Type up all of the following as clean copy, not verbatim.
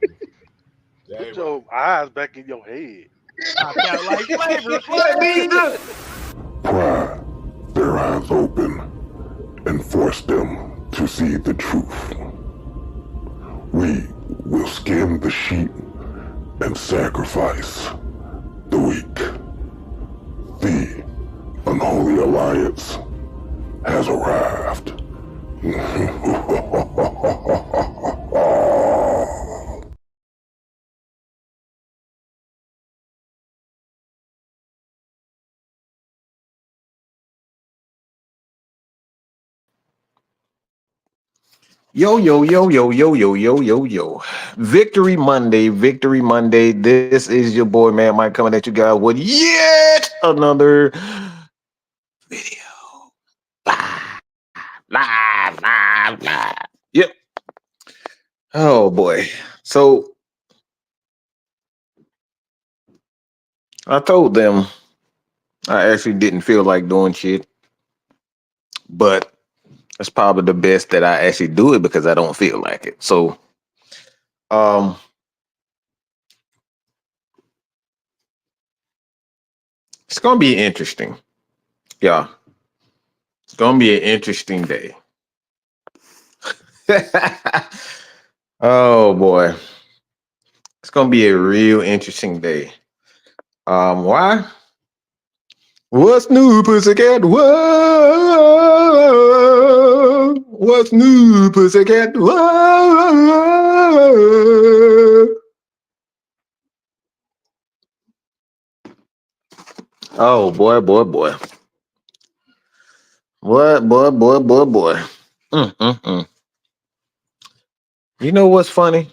Put your eyes back in your head. Popped out like flavor. Pry their eyes open and force them to see the truth. We will skin the sheep and sacrifice the weak. The unholy alliance has arrived. Yo, yo, yo, yo, yo, yo, yo, yo, yo. Victory Monday, Victory Monday. This is your boy, Man Mike, coming at you guys with yet another video. Live. Yep. Oh, boy. So, I told them I actually didn't feel like doing shit, but it's probably the best that I actually do it because I don't feel like it. So, it's gonna be interesting. Yeah. It's gonna be an interesting day. Oh boy. It's gonna be a real interesting day. Why? What's new, pussycat? Whoa! What's new, pussycat? Whoa! Oh boy. Boy. You know what's funny?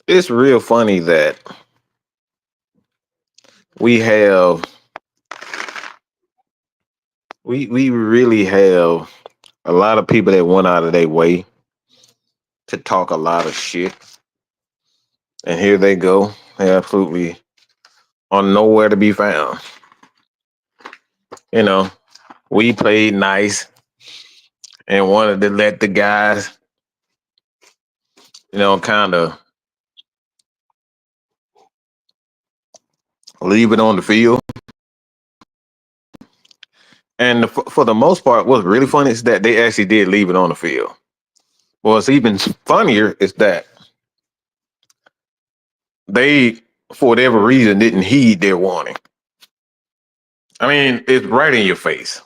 It's real funny that we really have a lot of people that went out of their way to talk a lot of shit. And here they go. They absolutely are nowhere to be found. You know, we played nice and wanted to let the guys, kind of leave it on the field. And for the most part, what's really funny is that they actually did leave it on the field. What's even funnier is that they, for whatever reason, didn't heed their warning. I mean, it's right in your face.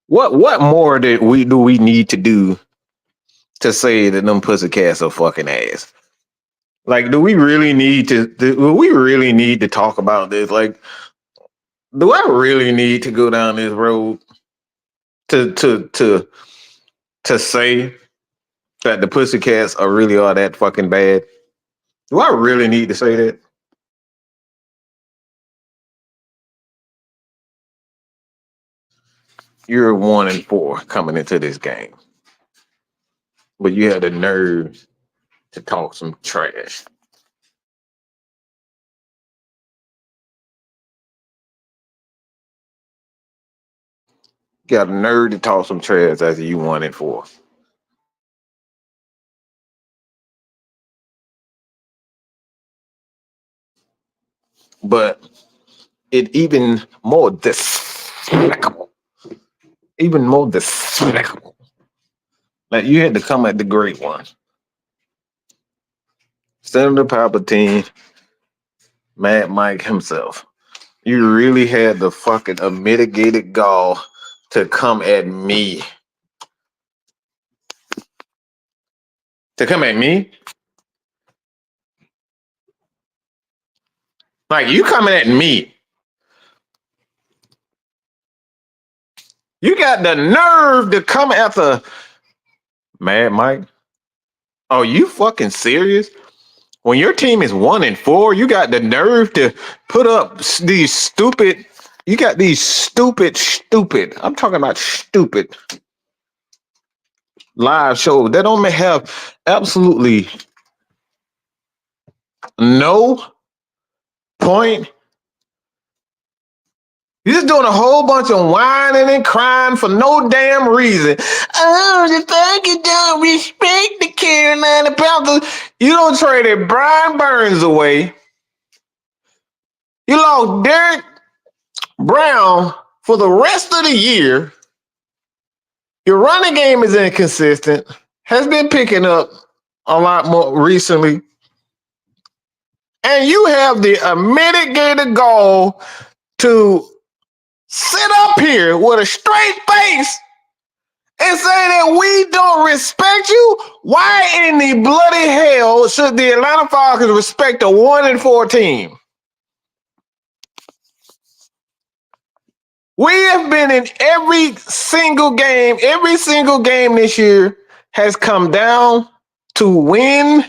What more do we need to do to say that them pussycats are fucking ass? Like, do we really need to talk about this? Like, do I really need to go down this road to say that the pussycats are that fucking bad? Do I really need to say that? You're 1-4 coming into this game, but you had the nerve to talk some trash. Got a nerve to talk some trash after you 1-4. But it even more despicable. Like, you had to come at the great one. Senator Palpatine, Mad Mike himself. You really had the fucking unmitigated gall to come at me. To come at me? Like, you coming at me. You got the nerve to come after Mad Mike? Oh, you fucking serious? When your team is 1-4, you got the nerve to put up these stupid. You got these stupid. I'm talking about stupid live shows that don't have absolutely no point. You're just doing a whole bunch of whining and crying for no damn reason. Oh, the fucking don't respect Carolina Panthers. You don't traded Brian Burns away. You lost Derek Brown for the rest of the year. Your running game is inconsistent. Has been picking up a lot more recently. And you have the mitigated goal to sit up here with a straight face and say that we don't respect you. Why in the bloody hell should the Atlanta Falcons respect a 1-4 team? We have been in every single game. Every single game this year has come down to win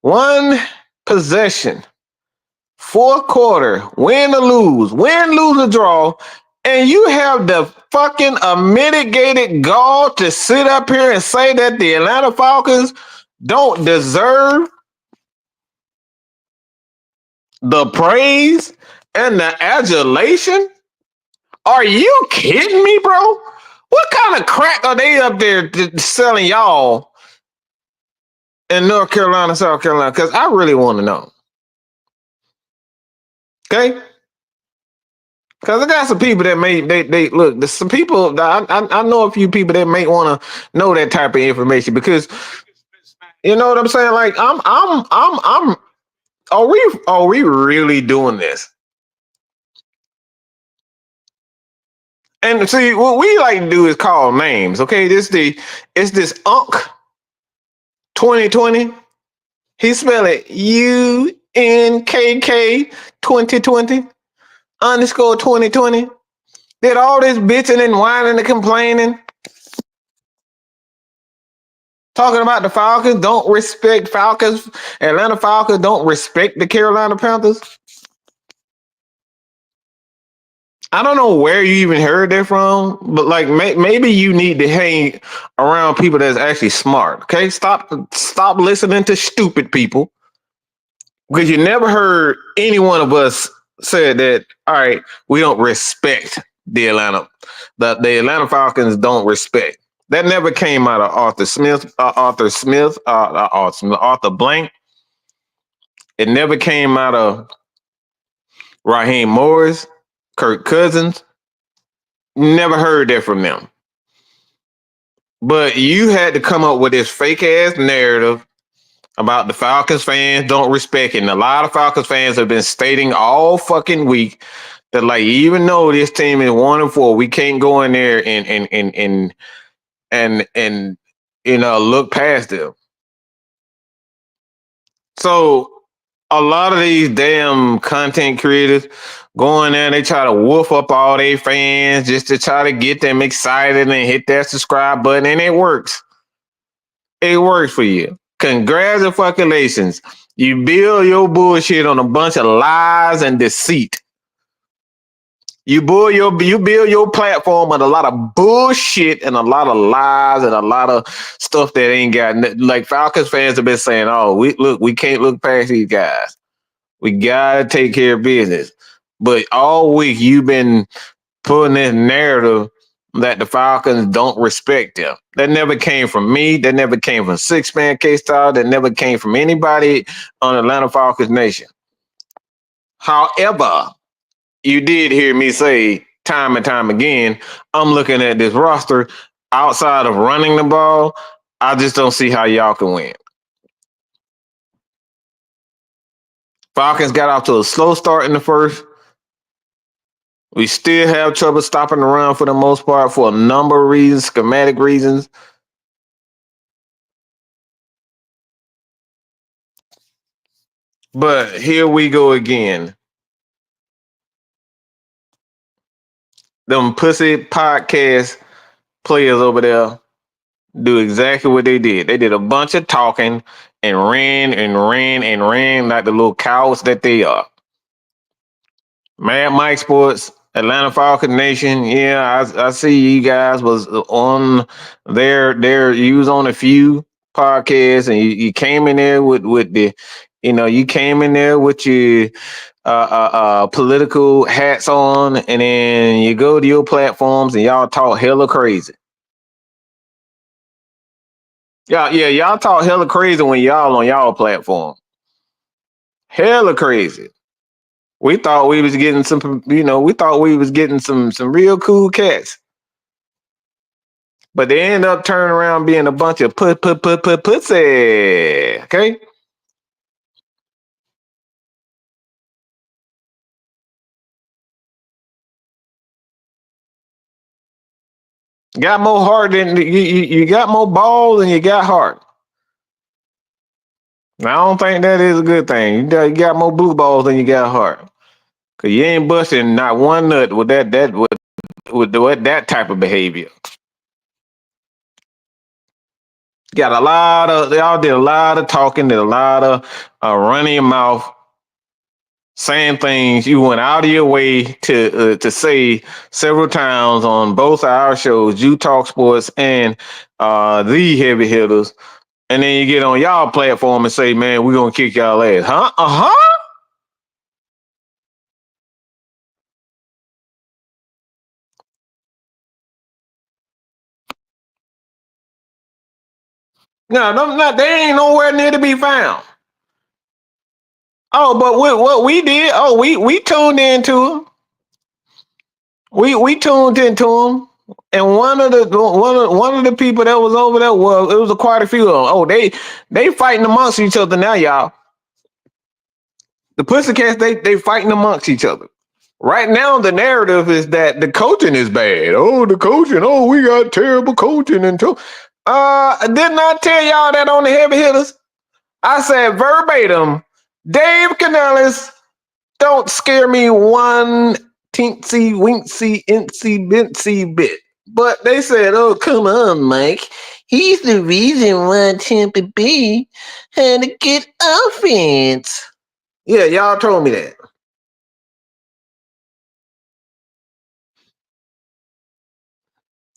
one possession. Fourth quarter, win or lose, or draw. And you have the fucking unmitigated gall to sit up here and say that the Atlanta Falcons don't deserve the praise and the adulation? Are you kidding me, bro? What kind of crack are they up there selling y'all in North Carolina, South Carolina? Because I really want to know. Okay? Because I got some people that they look. There's some people that I know a few people that may want to know that type of information because you know what I'm saying. Like I'm. Are we really doing this? And see, what we like to do is call names. Okay, it's this Unk 2020. He spelled it UNKK 2020 _ 2020. Did all this bitching and whining and complaining. Talking about the Falcons don't respect Falcons. Atlanta Falcons don't respect the Carolina Panthers. I don't know where you even heard that from, but like maybe you need to hang around people that's actually smart. Okay, stop listening to stupid people because you never heard any one of us said that. All right, we don't respect the Atlanta Falcons don't respect. That never came out of Arthur Blank. It never came out of Raheem Morris. Kirk Cousins, never heard that from them. But you had to come up with this fake ass narrative about the Falcons fans don't respect it. And a lot of Falcons fans have been stating all fucking week that like even though this team is 1-4, we can't go in there and look past them. So a lot of these damn content creators go in there and they try to woof up all their fans just to try to get them excited and hit that subscribe button, and it works. It works for you. Congratulations. You build your bullshit on a bunch of lies and deceit. You build your platform on a lot of bullshit and a lot of lies and a lot of stuff that ain't got like Falcons fans have been saying, oh, we can't look past these guys. We gotta take care of business. But all week you've been putting this narrative that the Falcons don't respect them. That never came from me. That never came from Six Man K-Star. That never came from anybody on Atlanta Falcons Nation. However, you did hear me say time and time again, I'm looking at this roster outside of running the ball. I just don't see how y'all can win. Falcons got off to a slow start in the first. We still have trouble stopping the run for the most part for a number of reasons, schematic reasons. But here we go again. Them pussy podcast players over there do exactly what they did. They did a bunch of talking and ran like the little cowards that they are. Mad Mike Sports, Atlanta Falcon Nation. Yeah, I see you guys was on you was on a few podcasts and you came in there with the, you came in there with your political hats on, and then you go to your platforms and y'all talk hella crazy. Yeah, y'all talk hella crazy when y'all on y'all platform. Hella crazy. We thought we was getting some, we thought we was getting some real cool cats. But they end up turning around being a bunch of pussy. Okay? Got more heart than you got more balls than you got heart. I don't think that is a good thing. You got more blue balls than you got heart. Cause you ain't busting not one nut with that type of behavior. Got a lot of y'all did a lot of talking, did a lot of running your mouth, saying things you went out of your way to say several times on both our shows, You Talk Sports and the Heavy Hitters, and then you get on y'all platform and say, "Man, we're gonna kick y'all ass," huh? No, not they ain't nowhere near to be found. Oh, but what we did? Oh, we tuned into them. We tuned into them. And one of the people that was over there, well, it was quite a few of them. Oh, they fighting amongst each other now, y'all. The Pussycats, they fighting amongst each other. Right now, the narrative is that the coaching is bad. Oh, the coaching. Oh, we got terrible coaching and didn't I tell y'all that on the Heavy Hitters? I said verbatim, Dave Canales don't scare me one teensy wincy incy bincy bit. But they said, "Oh, come on, Mike. He's the reason why Tampa Bay had a good offense." Yeah, y'all told me that.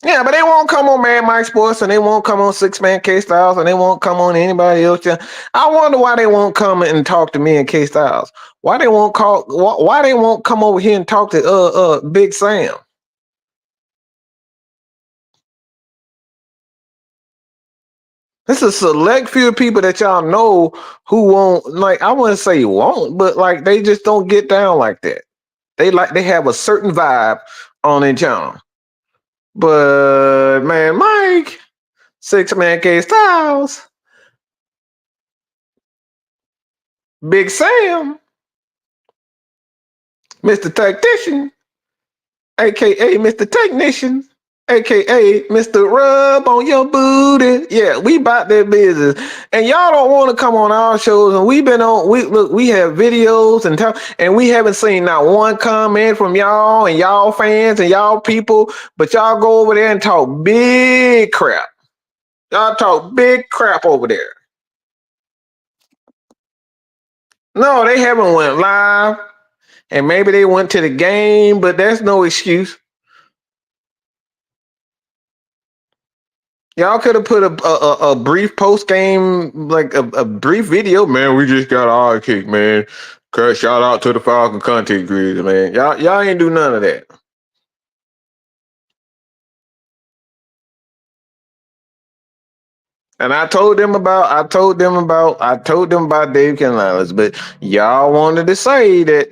Yeah, but they won't come on Mad Mike Sports, and they won't come on Six Man K Styles, and they won't come on anybody else. I wonder why they won't come and talk to me and K Styles. Why they won't call? Why they won't come over here and talk to Big Sam? This is a select few people that y'all know who won't, like, I wouldn't say won't, but like they just don't get down like that. They have a certain vibe on their channel. But man, Mike, Six Man K Styles, Big Sam, Mr. Tactician, aka Mr. Technician, aka Mr. Rub on your booty. Yeah, we about that business. And y'all don't want to come on our shows. And we've been on, we have videos and we haven't seen not one comment from y'all and y'all fans and y'all people, but y'all go over there and talk big crap. Y'all talk big crap over there. No, they haven't went live. And maybe they went to the game, but that's no excuse. Y'all could have put a brief post game, like a brief video. Man, we just got our kick, man. Shout out to the Falcon content creators, man. Y'all ain't do none of that. And I told them about Dave Canales, but y'all wanted to say that,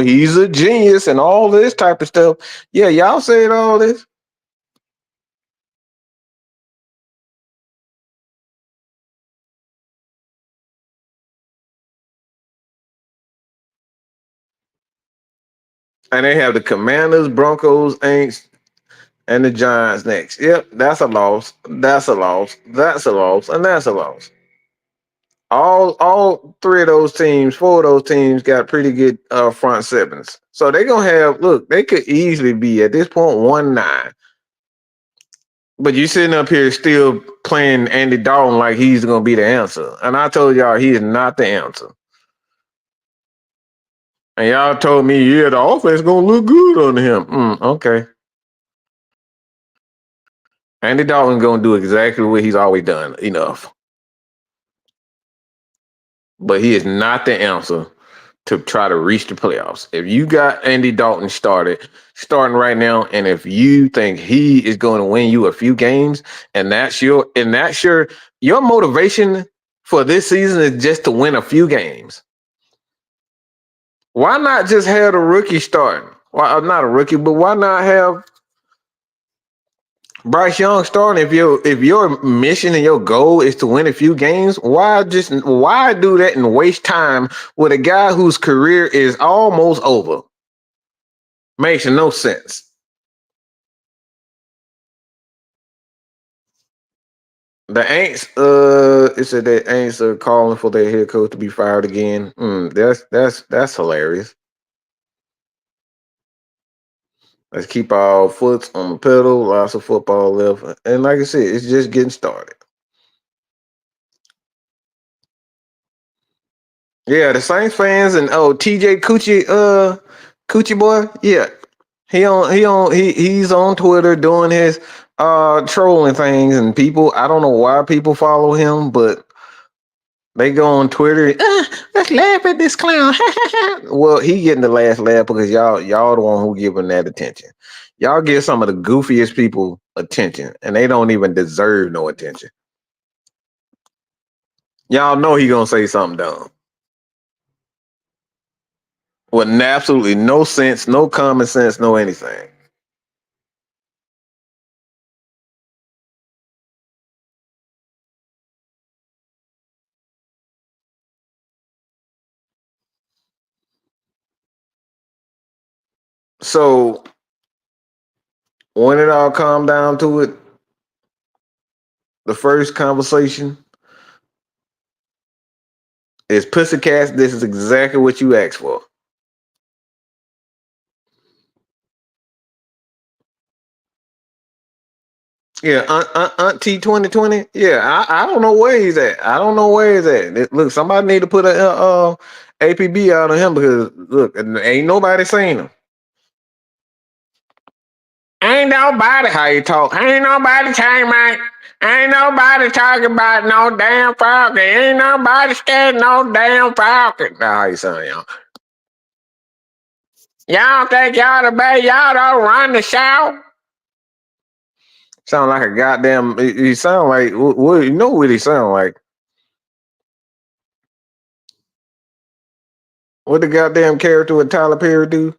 he's a genius and all this type of stuff. Yeah, y'all said all this. And they have the Commanders, Broncos, Aints, and the Giants next. Yep, that's a loss. That's a loss. That's a loss. And that's a loss. All three of those teams, four of those teams got pretty good front sevens. So they're gonna have, look, they could easily be at this point 1-9. But you sitting up here still playing Andy Dalton like he's gonna be the answer. And I told y'all he is not the answer. And y'all told me, yeah, the offense gonna look good on him. Okay. Andy Dalton's gonna do exactly what he's always done. Enough. But he is not the answer to try to reach the playoffs. If you got Andy Dalton starting right now, and if you think he is going to win you a few games, and that's your motivation for this season is just to win a few games, why not just have the rookie starting? Well, not a rookie, but why not have Bryce Young starting? If your mission and your goal is to win a few games, why do that and waste time with a guy whose career is almost over? Makes no sense. The Aints, it said that Aints are calling for their head coach to be fired again. That's hilarious. Let's keep our foot on the pedal. Lots of football left, and like I said, it's just getting started. Yeah, the Saints fans and TJ Coochie boy, yeah, he's on Twitter doing his trolling things, and people, I don't know why people follow him, but they go on Twitter, let's laugh at this clown. Well, he getting the last laugh because y'all the one who giving that attention. Y'all give some of the goofiest people attention, and they don't even deserve no attention. Y'all know he gonna say something dumb with absolutely no sense, no common sense, no anything. So when it all calmed down to it, the first conversation is Pussycats. This is exactly what you asked for. Yeah, Auntie 2020. Yeah, I don't know where he's at. I don't know where he's at. Look, somebody need to put a APB out on him because look, ain't nobody seen him. Ain't nobody how you talk. Ain't nobody talking about. Ain't nobody talking about no damn Falcon. Ain't nobody scared no damn Falcon. Now how you sound, y'all? Y'all think y'all the best? Y'all don't run the show. Sound like a goddamn. He sound like what? You know what he sound like? What the goddamn character with Tyler Perry do?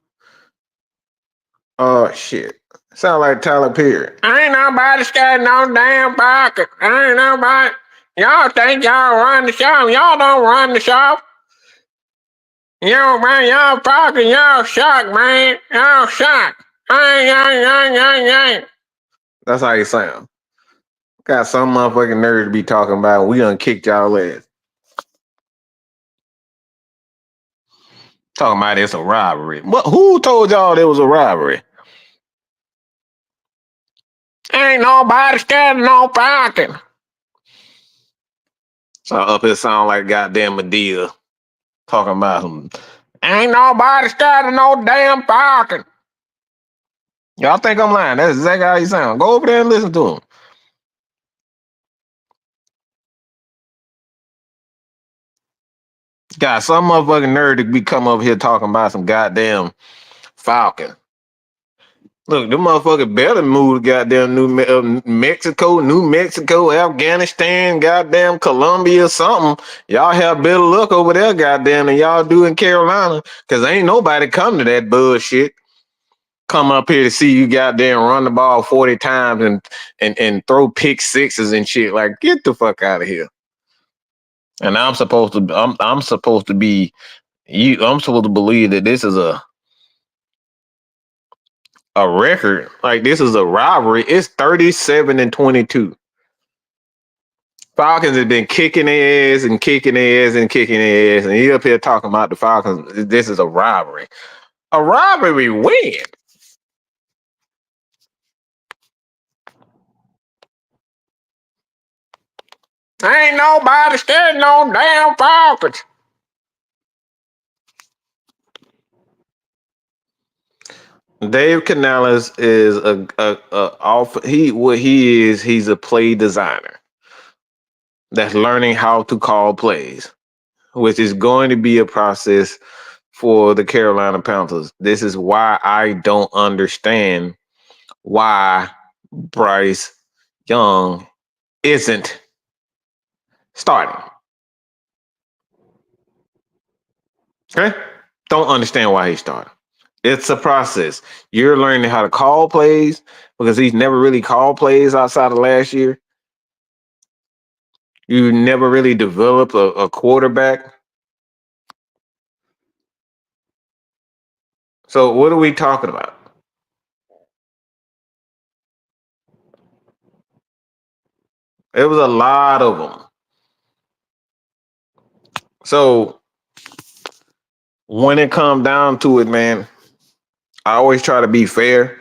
Oh shit! Sound like Tyler Perry. Ain't nobody scared no damn Falcon. Ain't nobody. Y'all think y'all run the show? Y'all don't run the show. Yo, man, y'all Falcon, y'all shocked, man. Y'all shocked. That's how you sound. Got some motherfucking nerd to be talking about. We done kicked y'all ass. Talking about it's a robbery. What? Who told y'all there was a robbery? Ain't nobody scared of no Falcon. So up here sound like goddamn Medea talking about him. Ain't nobody scared of no damn Falcon. Y'all think I'm lying? That's exactly how he sound. Go over there and listen to him. Got some motherfucking nerd to be come up here talking about some goddamn Falcon. Look, the motherfucker better move to goddamn New Mexico, Afghanistan, goddamn Colombia, something. Y'all have better luck over there, goddamn, than y'all do in Carolina, because ain't nobody come to that bullshit. Come up here to see you goddamn run the ball 40 times and throw pick sixes and shit. Like, get the fuck out of here. And I'm supposed to be I'm supposed to believe that this is a record. Like, this is a robbery. It's 37-22. Falcons have been kicking their ass and kicking their ass and kicking their ass. And he up here talking about the Falcons. This is a robbery. A robbery win. Ain't nobody scared no damn Falcons. Dave Canales is he's a play designer that's learning how to call plays, which is going to be a process for the Carolina Panthers. This is why I don't understand why Bryce Young isn't starting. Okay? Don't understand why he's starting. It's a process. You're learning how to call plays because he's never really called plays outside of last year. You never really developed a quarterback. So what are we talking about? It was a lot of them. So when it comes down to it, man, I always try to be fair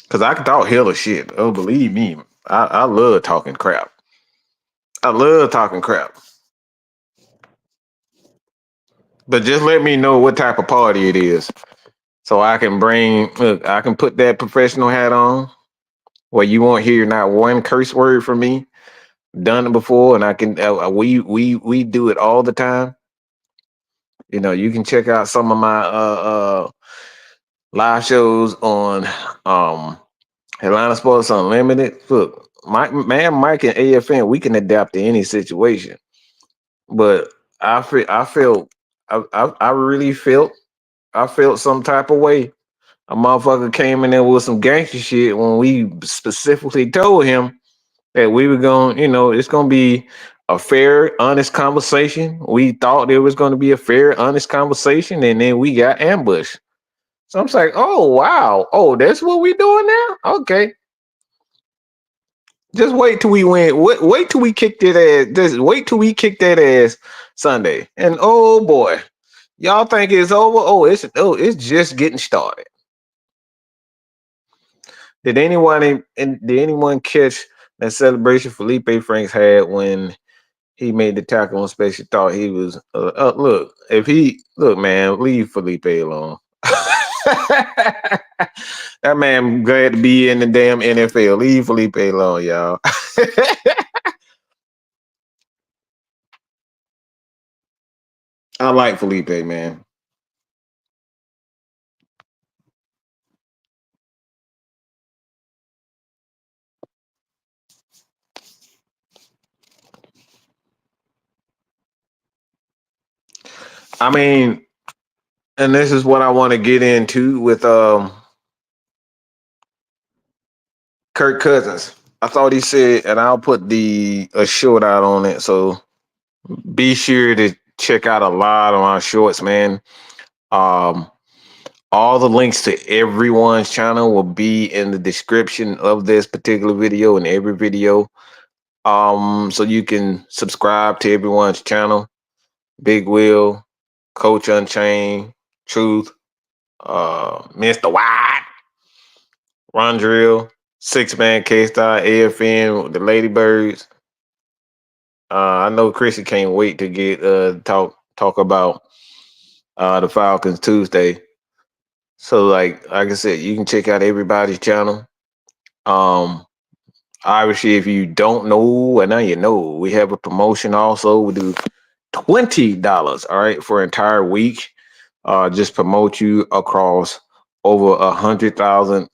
because I can talk hella shit. Oh, believe me, I love talking crap. I love talking crap. But just let me know what type of party it is, so I can look, I can put that professional hat on, where you won't hear not one curse word from me. Done it before, and I can. We do it all the time. You know, you can check out some of my live shows on Atlanta Sports Unlimited. Look, Mike and AFN, we can adapt to any situation. But I really felt some type of way. A motherfucker came in there with some gangster shit when we specifically told him that we were going, it's going to be a fair, honest conversation. We thought there was going to be a fair, honest conversation, and then we got ambushed. So I'm like, oh wow, oh that's what we doing now? Okay, just wait till we win. Wait till we kick that ass. Just wait till we kick that ass Sunday. And oh boy, y'all think it's over? It's just getting started. Did anyone catch that celebration Felipe Franks had when he made the tackle on special? Thought he was look, man, leave Felipe alone. That man glad to be in the damn NFL. Leave Felipe alone, y'all. I like Felipe, man. I mean, and this is what I want to get into with Kirk Cousins. I thought he said, and I'll put a short out on it. So be sure to check out a lot of our shorts, man. Um, all the links to everyone's channel will be in the description of this particular video and every video. So you can subscribe to everyone's channel. Big Will, Coach Unchained, Truth, Mr. White, Rondrill, Six Man K-Star, AFN, the Ladybirds. I know Chrissy can't wait to get talk about the Falcons Tuesday. So like I said, you can check out everybody's channel. Obviously, if you don't know, and now you know, we have a promotion also. We do $20, all right, for an entire week. Just promote you across over 100,000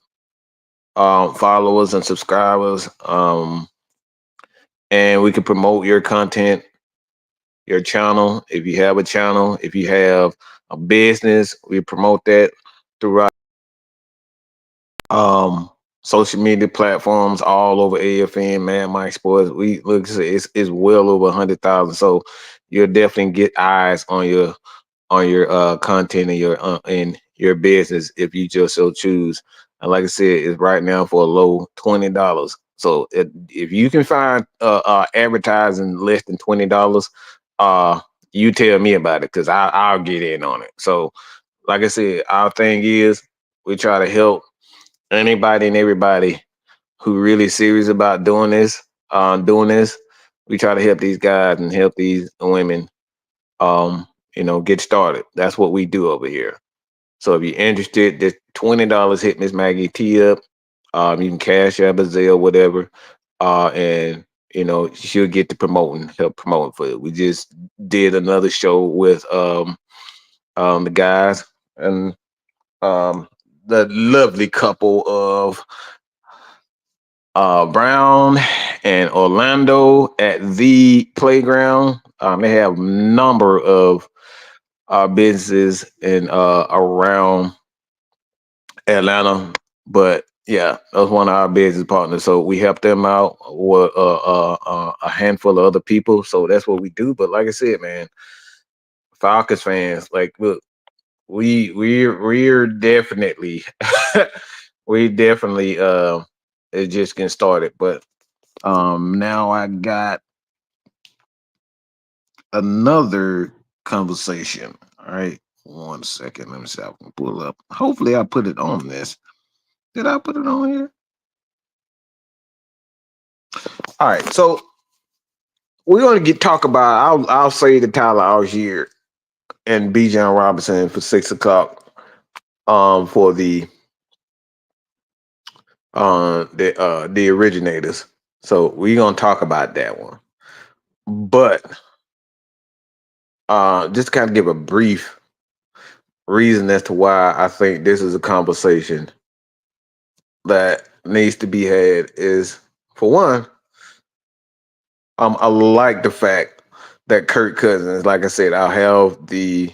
followers and subscribers. And we can promote your content, your channel. If you have a channel, if you have a business, we promote that throughout social media platforms all over AFN, Man Mike Sports. We look, it's well over 100,000. So you'll definitely get eyes on your content and your business if you just so choose. And like I said, it's right now for a low $20. So if you can find advertising less than $20, you tell me about it because I'll get in on it. So like I said, our thing is we try to help anybody and everybody who really serious about doing this. We try to help these guys and help these women get started. That's what we do over here. So if you're interested, just $20, hit Miss Maggie T up. You can cash out a Zelle, whatever. And she'll get to help promoting for it. We just did another show with the guys, and um, the lovely couple of Brown and Orlando at the playground. They have a number of businesses in around Atlanta, but yeah, that was one of our business partners. So we helped them out with a handful of other people. So that's what we do. But like I said, man, Falcons fans, like, look, we're definitely we definitely it's just getting started. But now I got another conversation. All right. 1 second. Let me see if I can pull up. Hopefully I put it on this. Did I put it on here? All right. So we're gonna talk about I'll say the Tyler Allgeier and Bijan Robinson for 6 o'clock for the originators. So we're gonna talk about that one. But just kind of give a brief reason as to why I think this is a conversation that needs to be had is, for one, I like the fact that Kirk Cousins, like I said, I'll have the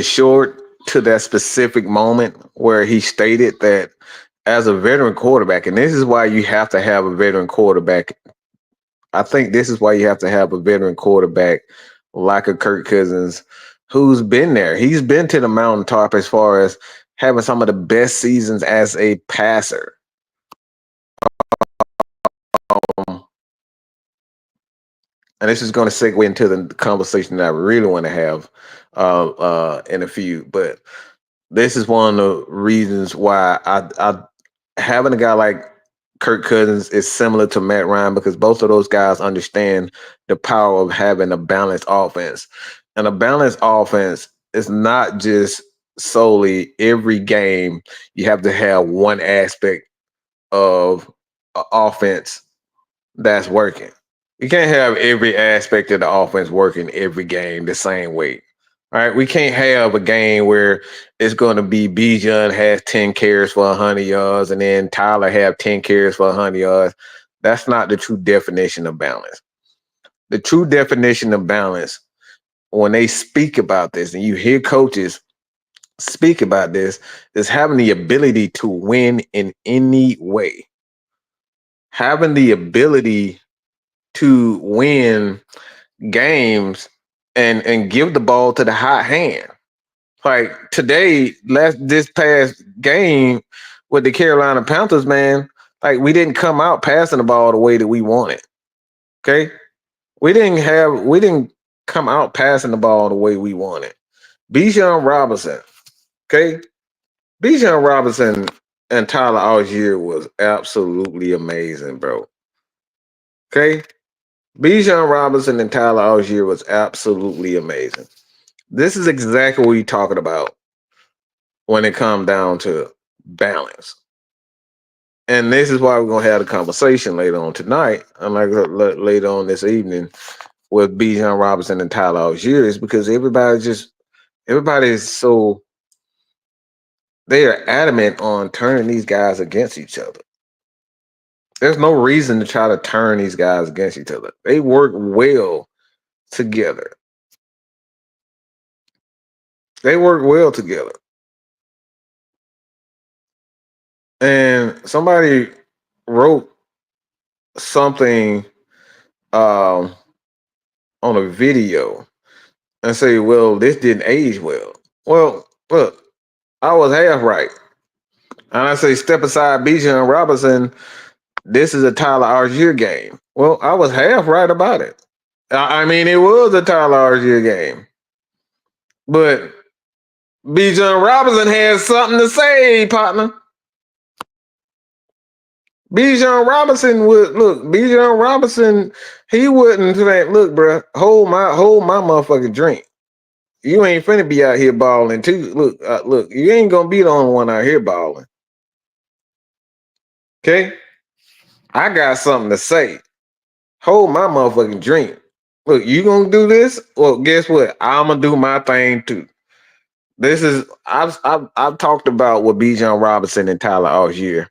short to that specific moment where he stated that as a veteran quarterback, and this is why you have to have a veteran quarterback. I think this is why you have to have a veteran quarterback like a Kirk Cousins who's been there. He's been to the mountaintop as far as having some of the best seasons as a passer. Um, and this is going to segue into the conversation that I really want to have in a few. But this is one of the reasons why I having a guy like Kirk Cousins is similar to Matt Ryan, because both of those guys understand the power of having a balanced offense. And a balanced offense is not just solely every game you have to have one aspect of offense that's working. You can't have every aspect of the offense working every game the same way. All right, we can't have a game where it's going to be Bijan has 10 carries for 100 yards and then Tyler have 10 carries for 100 yards. That's not the true definition of balance. The true definition of balance, when they speak about this and you hear coaches speak about this, is having the ability to win in any way. Having the ability to win games and give the ball to the hot hand. Like today, this past game with the Carolina Panthers, man, like we didn't come out passing the ball the way that we wanted. Okay? We didn't come out passing the ball the way we wanted. Bijan Robinson, okay? Bijan Robinson and Tyler Allgeier was absolutely amazing, bro. Okay? Bijan Robinson and Tyler Allgeier was absolutely amazing. This is exactly what you're talking about when it comes down to balance. And this is why we're going to have a conversation later on tonight, and like later on this evening with Bijan Robinson and Tyler Allgeier, is because everybody is so, they are adamant on turning these guys against each other. There's no reason to try to turn these guys against each other. They work well together. They work well together. And somebody wrote something on a video and say, well, this didn't age well. Well, look, I was half right. And I say, step aside Bijan Robinson. This is a Tyler Allgeier game. Well, I was half right about it. I mean, it was a Tyler Allgeier game. But Bijan Robinson has something to say, partner. Bijan Robinson Bijan Robinson, he wouldn't say, look, bro, hold my motherfucking drink. You ain't finna be out here balling too. Look, you ain't gonna be the only one out here balling. Okay? I got something to say. Hold my motherfucking drink. Look, you gonna do this? Well, guess what? I'm gonna do my thing too. This is I've talked about with Bijan Robinson and Tyler Allgeier.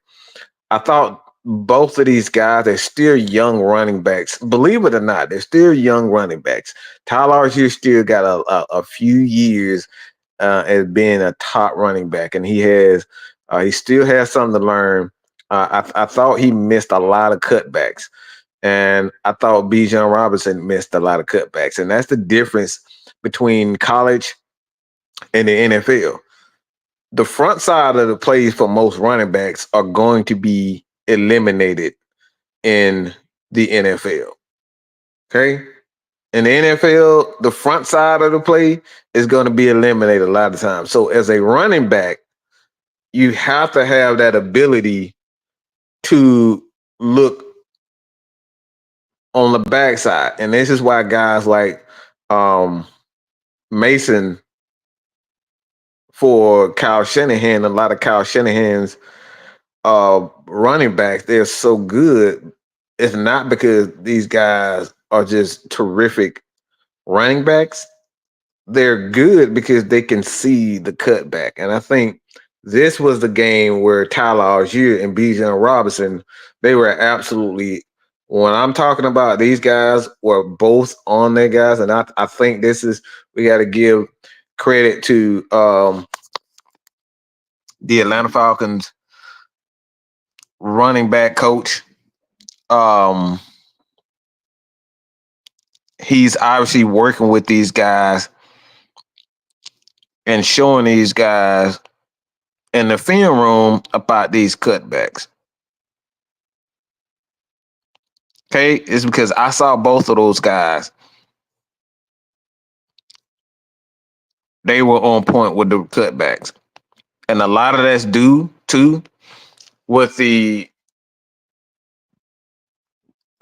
I thought both of these guys are still young running backs. Believe it or not, they're still young running backs. Tyler Allgeier still got a few years as being a top running back, and he still has something to learn. I thought he missed a lot of cutbacks, and I thought Bijan Robinson missed a lot of cutbacks, and that's the difference between college and the NFL. The front side of the plays for most running backs are going to be eliminated in the NFL. Okay. In the NFL, the front side of the play is going to be eliminated a lot of times. So as a running back, you have to have that ability to look on the backside. And this is why guys like Mason for Kyle Shanahan, a lot of Kyle Shanahan's running backs, they're so good. It's not because these guys are just terrific running backs. They're good because they can see the cutback. And I think this was the game where Tyler Allgeier and Bijan Robinson, they were absolutely, when I'm talking about these guys were both on their guys. And I think we got to give credit to the Atlanta Falcons running back coach. He's obviously working with these guys and showing these guys in the film room about these cutbacks. Okay, it's because I saw both of those guys. They were on point with the cutbacks. And a lot of that's due to with the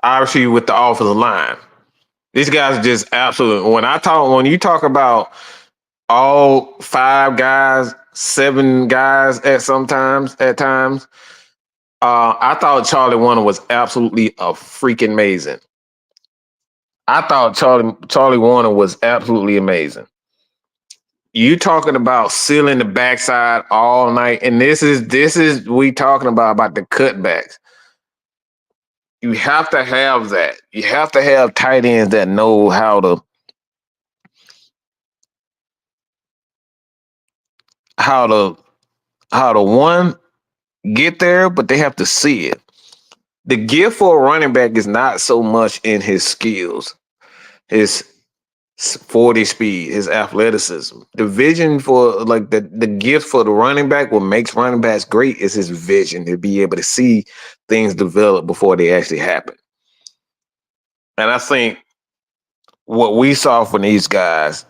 obviously with the offensive line. These guys are just absolutely, when you talk about all 5 guys, 7 guys at times, I thought Charlie Warner was absolutely a freaking amazing. I thought Charlie Warner was absolutely amazing. You talking about sealing the backside all night, and this is we talking about the cutbacks. You have to have that. You have to have tight ends that know how to one get there, but they have to see it. The gift for a running back is not so much in his skills, his 40 speed, his athleticism. The vision for like the gift for the running back, what makes running backs great is his vision to be able to see things develop before they actually happen. And I think what we saw from these guys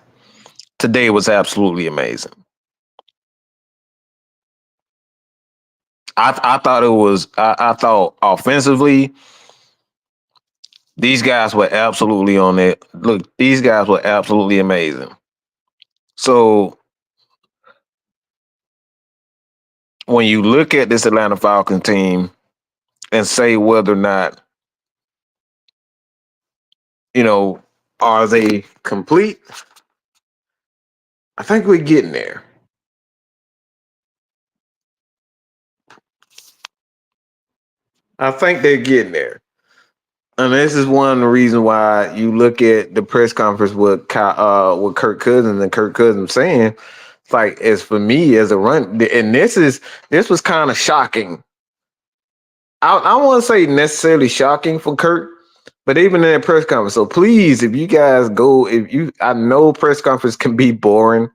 today was absolutely amazing. I thought it was. I thought offensively, these guys were absolutely on it. Look, these guys were absolutely amazing. So when you look at this Atlanta Falcons team and say whether or not, are they complete? I think we're getting there. I think they're getting there. And this is one of the reasons why you look at the press conference with Kirk Cousins and Kirk Cousins saying, it's like, as for me as a run, and this was kind of shocking. I won't say necessarily shocking for Kirk, but even in that press conference. So please, if you guys go, I know press conference can be boring,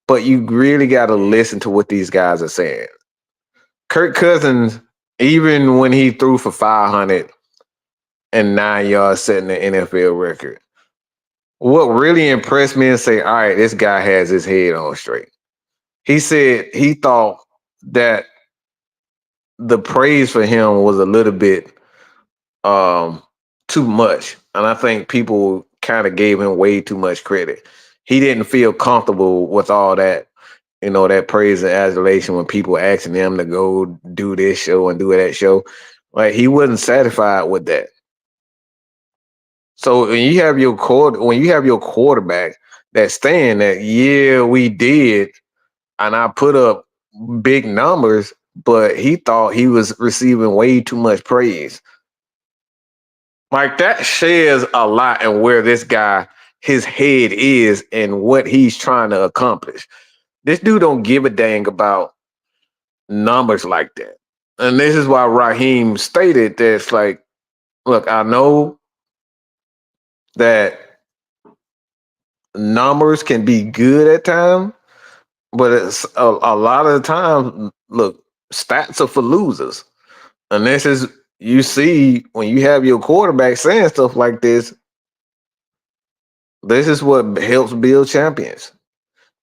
but you really got to listen to what these guys are saying. Kirk Cousins, even when he threw for 509 yards, setting the NFL record, what really impressed me and say, all right, this guy has his head on straight. He said he thought that the praise for him was a little bit too much. And I think people kind of gave him way too much credit. He didn't feel comfortable with all that, that praise and adulation when people asking him to go do this show and do that show. Like, he wasn't satisfied with that. So when you have your quarterback that's saying that, yeah, we did, and I put up big numbers, but he thought he was receiving way too much praise. Like that shares a lot in where this guy, his head is and what he's trying to accomplish. This dude don't give a dang about numbers like that. And this is why Raheem stated that it's like, look, I know that numbers can be good at times, but it's a lot of the time, look, stats are for losers. And this is, you see, when you have your quarterback saying stuff like this is what helps build champions.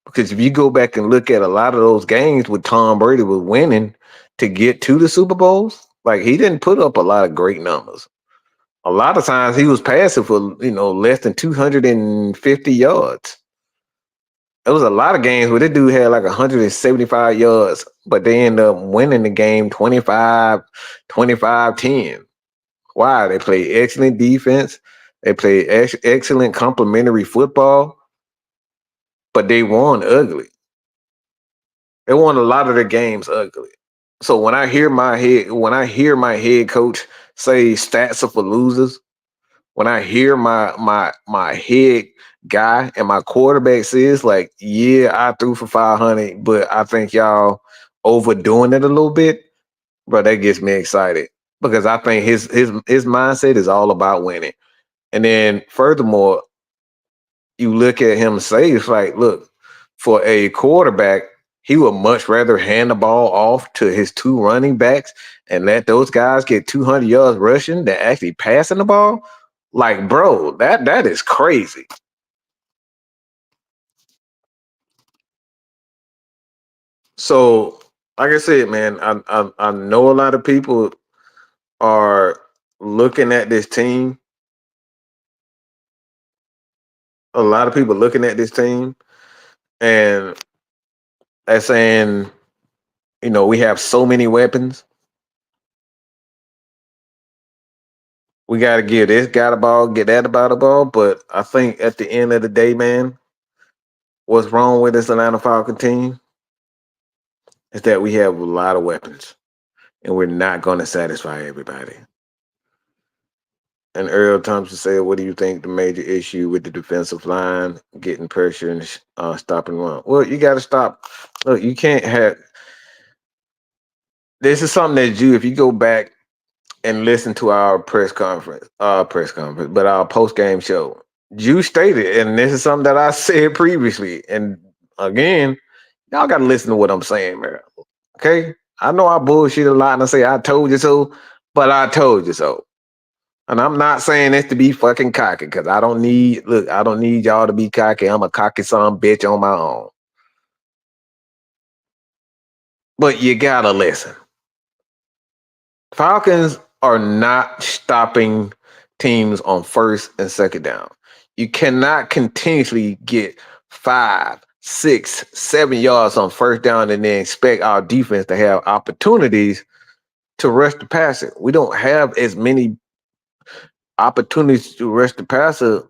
Because if you go back and look at a lot of those games with Tom Brady was winning to get to the Super Bowls, like he didn't put up a lot of great numbers. A lot of times he was passing for, less than 250 yards. There was a lot of games where this dude had like 175 yards, but they end up winning the game 25-10. Why? They played excellent defense. They played excellent complementary football, but they won ugly. They won a lot of their games ugly. So when I hear my head coach say stats are for losers, when I hear my head guy and my quarterback says like, yeah, I threw for 500, but I think y'all overdoing it a little bit, bro, that gets me excited because I think his mindset is all about winning. And then furthermore, you look at him say, it's like, look, for a quarterback, he would much rather hand the ball off to his two running backs and let those guys get 200 yards rushing than actually passing the ball. Like, bro, that is crazy. So, like I said, man, I know a lot of people are looking at this team. A lot of people looking at this team and they're saying, we have so many weapons. We got to give this guy the ball, get that about the ball. But I think at the end of the day, man, what's wrong with this Atlanta Falcon team is that we have a lot of weapons and we're not going to satisfy everybody. And Earl Thompson said, what do you think the major issue with the defensive line, getting pressure and stopping run? Well, you got to stop. Look, you can't have – this is something that if you go back and listen to our but our post-game show, you stated, and this is something that I said previously, and again, y'all got to listen to what I'm saying, man. Okay? I know I bullshit a lot and I say I told you so, but I told you so. And I'm not saying this to be fucking cocky because I don't need y'all to be cocky. I'm a cocky son bitch on my own. But you gotta listen. Falcons are not stopping teams on first and second down. You cannot continuously get 5, 6, 7 yards on first down and then expect our defense to have opportunities to rush the passer. We don't have as many opportunities to rush the passer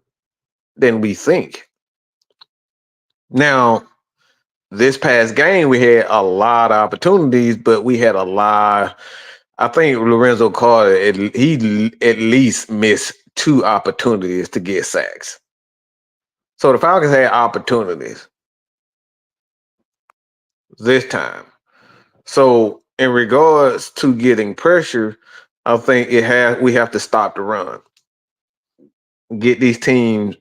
than we think. Now, this past game, we had a lot of opportunities, but we had a lot. I think Lorenzo Carter, he at least missed 2 opportunities to get sacks. So the Falcons had opportunities this time. So in regards to getting pressure, I think we have to stop the run. Get these teams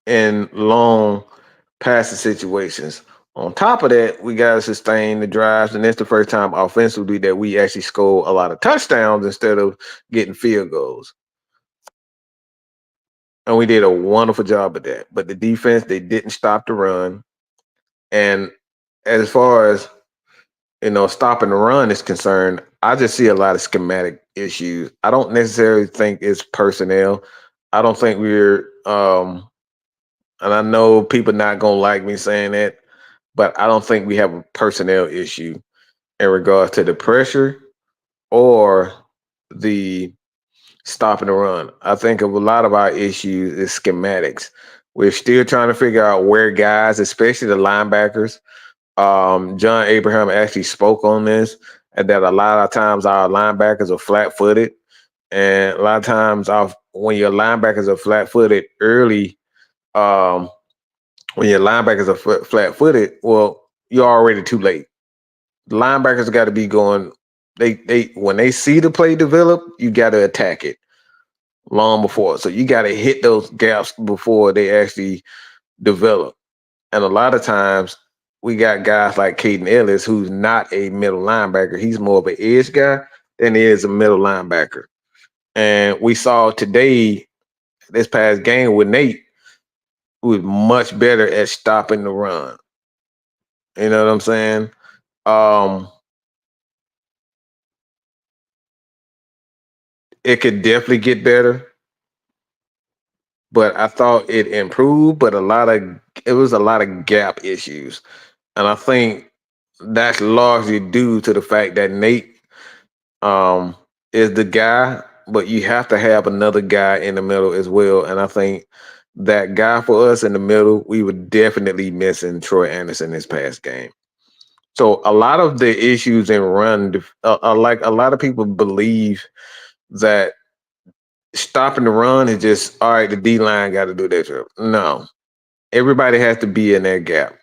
in long passing situations. On top of that, we got to sustain the drives, and that's the first time offensively that we actually score a lot of touchdowns instead of getting field goals. And we did a wonderful job of that. But the defense, they didn't stop the run. And as far as, stopping the run is concerned, I just see a lot of schematic issues. I don't necessarily think it's personnel. I don't think and I know people not going to like me saying that, but I don't think we have a personnel issue in regards to the pressure or the stopping the run. I think of a lot of our issues is schematics. We're still trying to figure out where guys, especially the linebackers. John Abraham actually spoke on this, and that a lot of times our linebackers are flat-footed, and a lot of times when your linebackers are flat-footed early, um, when your linebackers are flat-footed, well, you're already too late. The linebackers got to be going. They when they see the play develop, you got to attack it long before. So you got to hit those gaps before they actually develop. And a lot of times we got guys like Caden Ellis, who's not a middle linebacker. He's more of an edge guy than he is a middle linebacker. And we saw today, this past game with Nate, who was much better at stopping the run. You know what I'm saying? It could definitely get better, but I thought it improved, but it was a lot of gap issues. And I think that's largely due to the fact that Nate is the guy, but you have to have another guy in the middle as well. And I think that guy for us in the middle, we were definitely missing Troy Anderson this past game. So a lot of the issues in run, like a lot of people believe that stopping the run is just all right. The D line got to do their job. No, everybody has to be in that gap.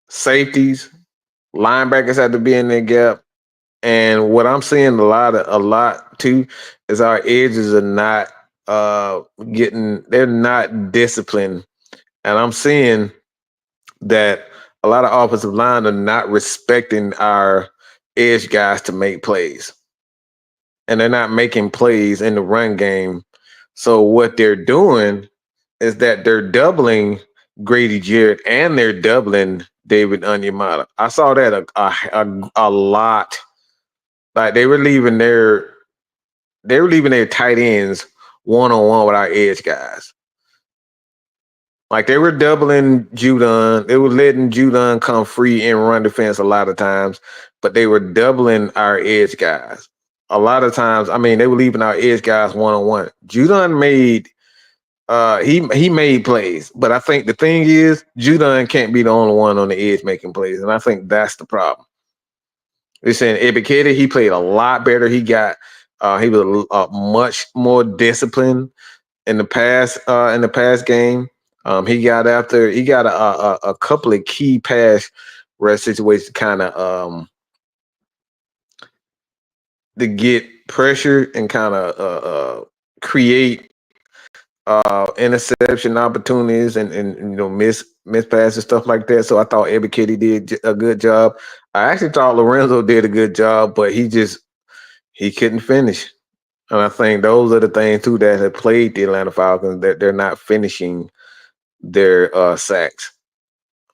Safeties, linebackers have to be in that gap. And what I'm seeing a lot too is our edges are not they're not disciplined. And I'm seeing that a lot of offensive line are not respecting our edge guys to make plays. And they're not making plays in the run game. So what they're doing is that they're doubling Grady Jarrett and they're doubling David Onyemata. I saw that a lot. Like they were leaving their tight ends one-on-one with our edge guys. Like they were doubling Judon. They were letting Judon come free and run defense a lot of times, but they were doubling our edge guys. A lot of times, I mean, they were leaving our edge guys one-on-one. Judon made he made plays, but I think the thing is Judon can't be the only one on the edge making plays, and I think that's the problem. They're saying Ebiketa, he played a lot better. He was much more disciplined in the past game. He got a couple of key pass rush situations kind of to get pressure and kind of create interception opportunities and miss passes, stuff like that. So I thought Ebiketa did a good job. I actually thought Lorenzo did a good job, but he couldn't finish. And I think those are the things too that have played the Atlanta Falcons, that they're not finishing their sacks.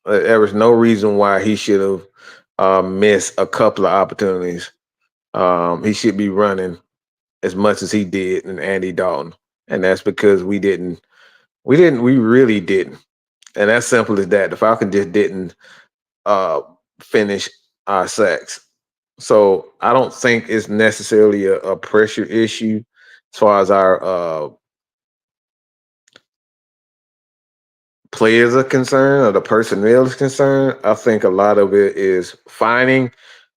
There was no reason why he should have missed a couple of opportunities. He should be running as much as he did in Andy Dalton. And that's because we really didn't. And that's simple as that. The Falcons just didn't finish our sacks. So I don't think it's necessarily a pressure issue as far as our players are concerned or the personnel is concerned. I think a lot of it is finding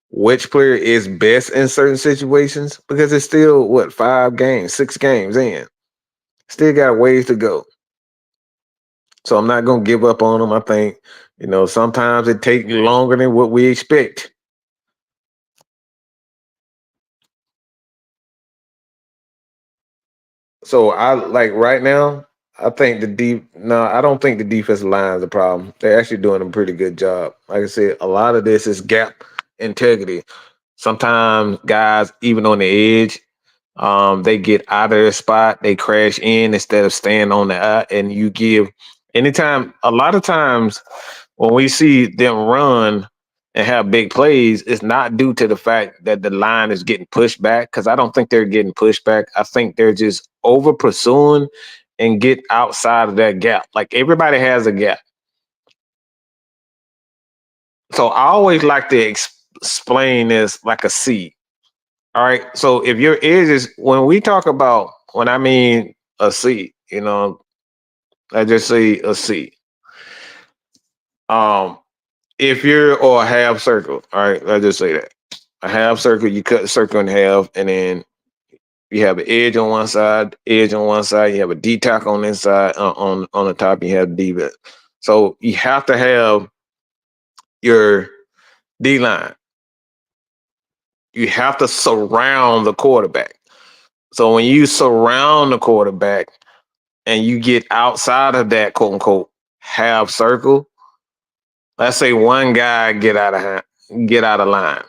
which player is best in certain situations, because it's still 6 games in. Still got ways to go. So I'm not going to give up on them. I think, sometimes it takes longer than what we expect. So right now, I don't think the defensive line is the problem. They're actually doing a pretty good job. Like I said, a lot of this is gap integrity. Sometimes guys, even on the edge, they get out of their spot, they crash in instead of staying on the out, and you give a lot of times when we see them run and have big plays, it's not due to the fact that the line is getting pushed back, because I don't think they're getting pushed back. I think they're just over pursuing and get outside of that gap. Like everybody has a gap. So I always like to explain this like a seed. All right. So if your edge is when we talk about when I mean a C, I just say a C. Um, if you're or a half circle, all right, let's just say that. A half circle, you cut the circle in half, and then you have an edge on one side, you have a D tackle on the inside, on the top, you have D back. So you have to have your D line. You have to surround the quarterback. So when you surround the quarterback and you get outside of that quote unquote half circle, let's say one guy get out of line,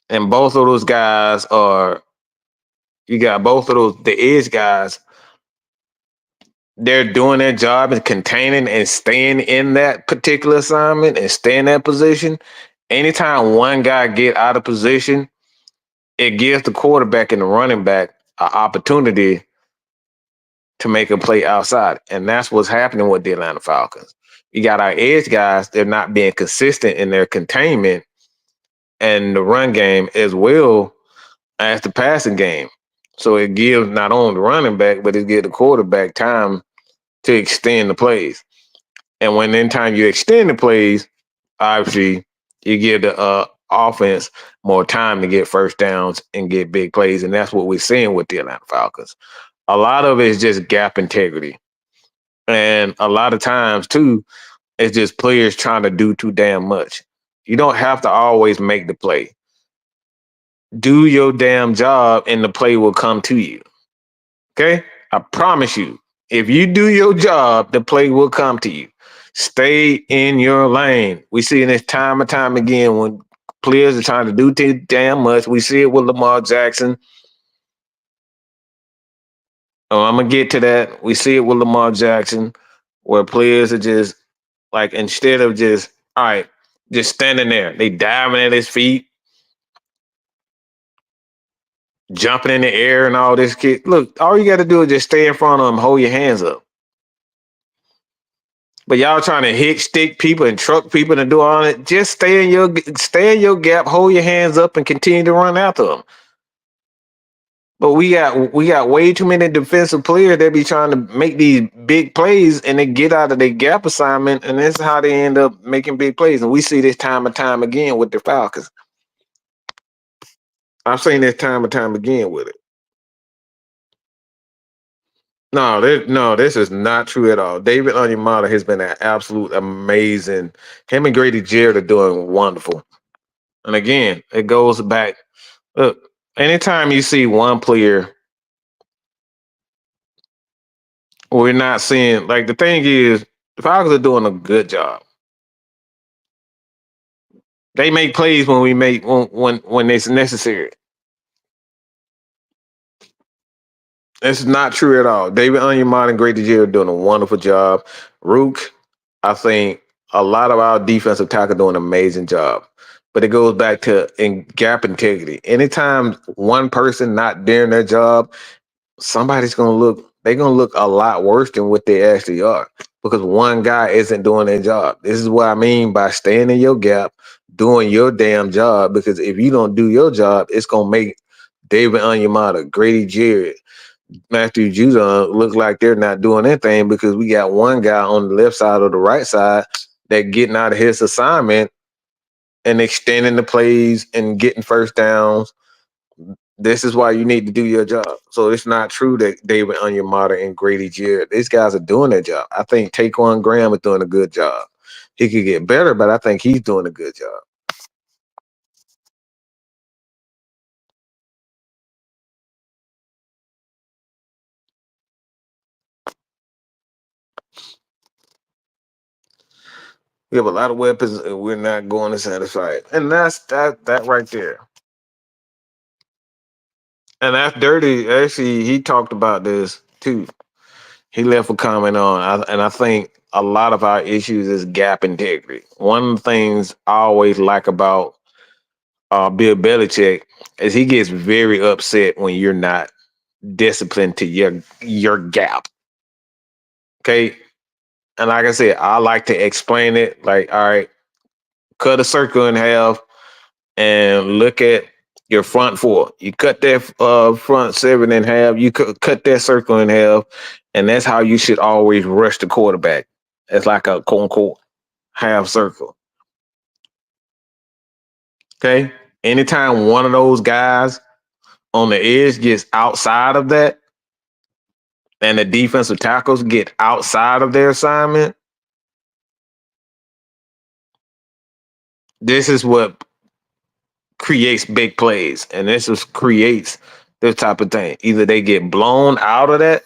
and both of those guys are you got both of those the edge guys. They're doing their job and containing and staying in that particular assignment and stay in that position. Anytime one guy get out of position, it gives the quarterback and the running back an opportunity to make a play outside. And that's what's happening with the Atlanta Falcons. You got our edge guys, they're not being consistent in their containment and the run game as well as the passing game. So it gives not only the running back, but it gives the quarterback time to extend the plays. And when in time you extend the plays, obviously you give the offense more time to get first downs and get big plays. And that's what we're seeing with the Atlanta Falcons. A lot of it is just gap integrity. And a lot of times, too, it's just players trying to do too damn much. You don't have to always make the play. Do your damn job and the play will come to you. Okay? I promise you. If you do your job, the play will come to you. Stay in your lane. We see this time and time again when players are trying to do too damn much. We see it with Lamar Jackson. Oh, I'm gonna get to that. We see it with Lamar Jackson, where players are just like instead of just all right, just standing there, they diving at his feet, jumping in the air, and all this. Kid, look, all you got to do is just stay in front of him, hold your hands up. But y'all trying to hit stick people and truck people and do all that. Just stay in your gap, hold your hands up, and continue to run after them. But we got way too many defensive players that be trying to make these big plays and they get out of their gap assignment, and this is how they end up making big plays. And we see this time and time again with the Falcons. I've seen this time and time again with it. No, this is not true at all. David Onyemata has been an absolute amazing. Him and Grady Jarrett are doing wonderful. And again, it goes back. Look, anytime you see one player, we're not seeing like the thing is the Falcons are doing a good job. They make plays when we make when it's necessary. It's not true at all. David Onyemata and Grady Jarrett are doing a wonderful job. Rook, I think a lot of our defensive tackle doing an amazing job. But it goes back to in gap integrity. Anytime one person not doing their job, they're gonna look a lot worse than what they actually are. Because one guy isn't doing their job. This is what I mean by staying in your gap, doing your damn job. Because if you don't do your job, it's gonna make David Onyemata, Grady Jarrett, Matthew Judon look like they're not doing anything because we got one guy on the left side or the right side that getting out of his assignment and extending the plays and getting first downs. This is why you need to do your job. So it's not true that David Onyemata and Grady Jarrett, these guys are doing their job. I think Taquan Graham is doing a good job. He could get better, but I think he's doing a good job. We have a lot of weapons and we're not going to satisfy it. And that's that right there. And that's dirty. Actually, he talked about this too. He left a comment on, and I think a lot of our issues is gap integrity. One of the things I always like about Bill Belichick is he gets very upset when you're not disciplined to your gap. Okay, and like I said, I like to explain it like, all right, cut a circle in half and look at your front four. You cut that front seven in half. You cut that circle in half, and that's how you should always rush the quarterback. It's like a quote unquote half circle. Okay. Anytime one of those guys on the edge gets outside of that, and the defensive tackles get outside of their assignment, this is what creates big plays, and this is creates this type of thing. Either they get blown out of that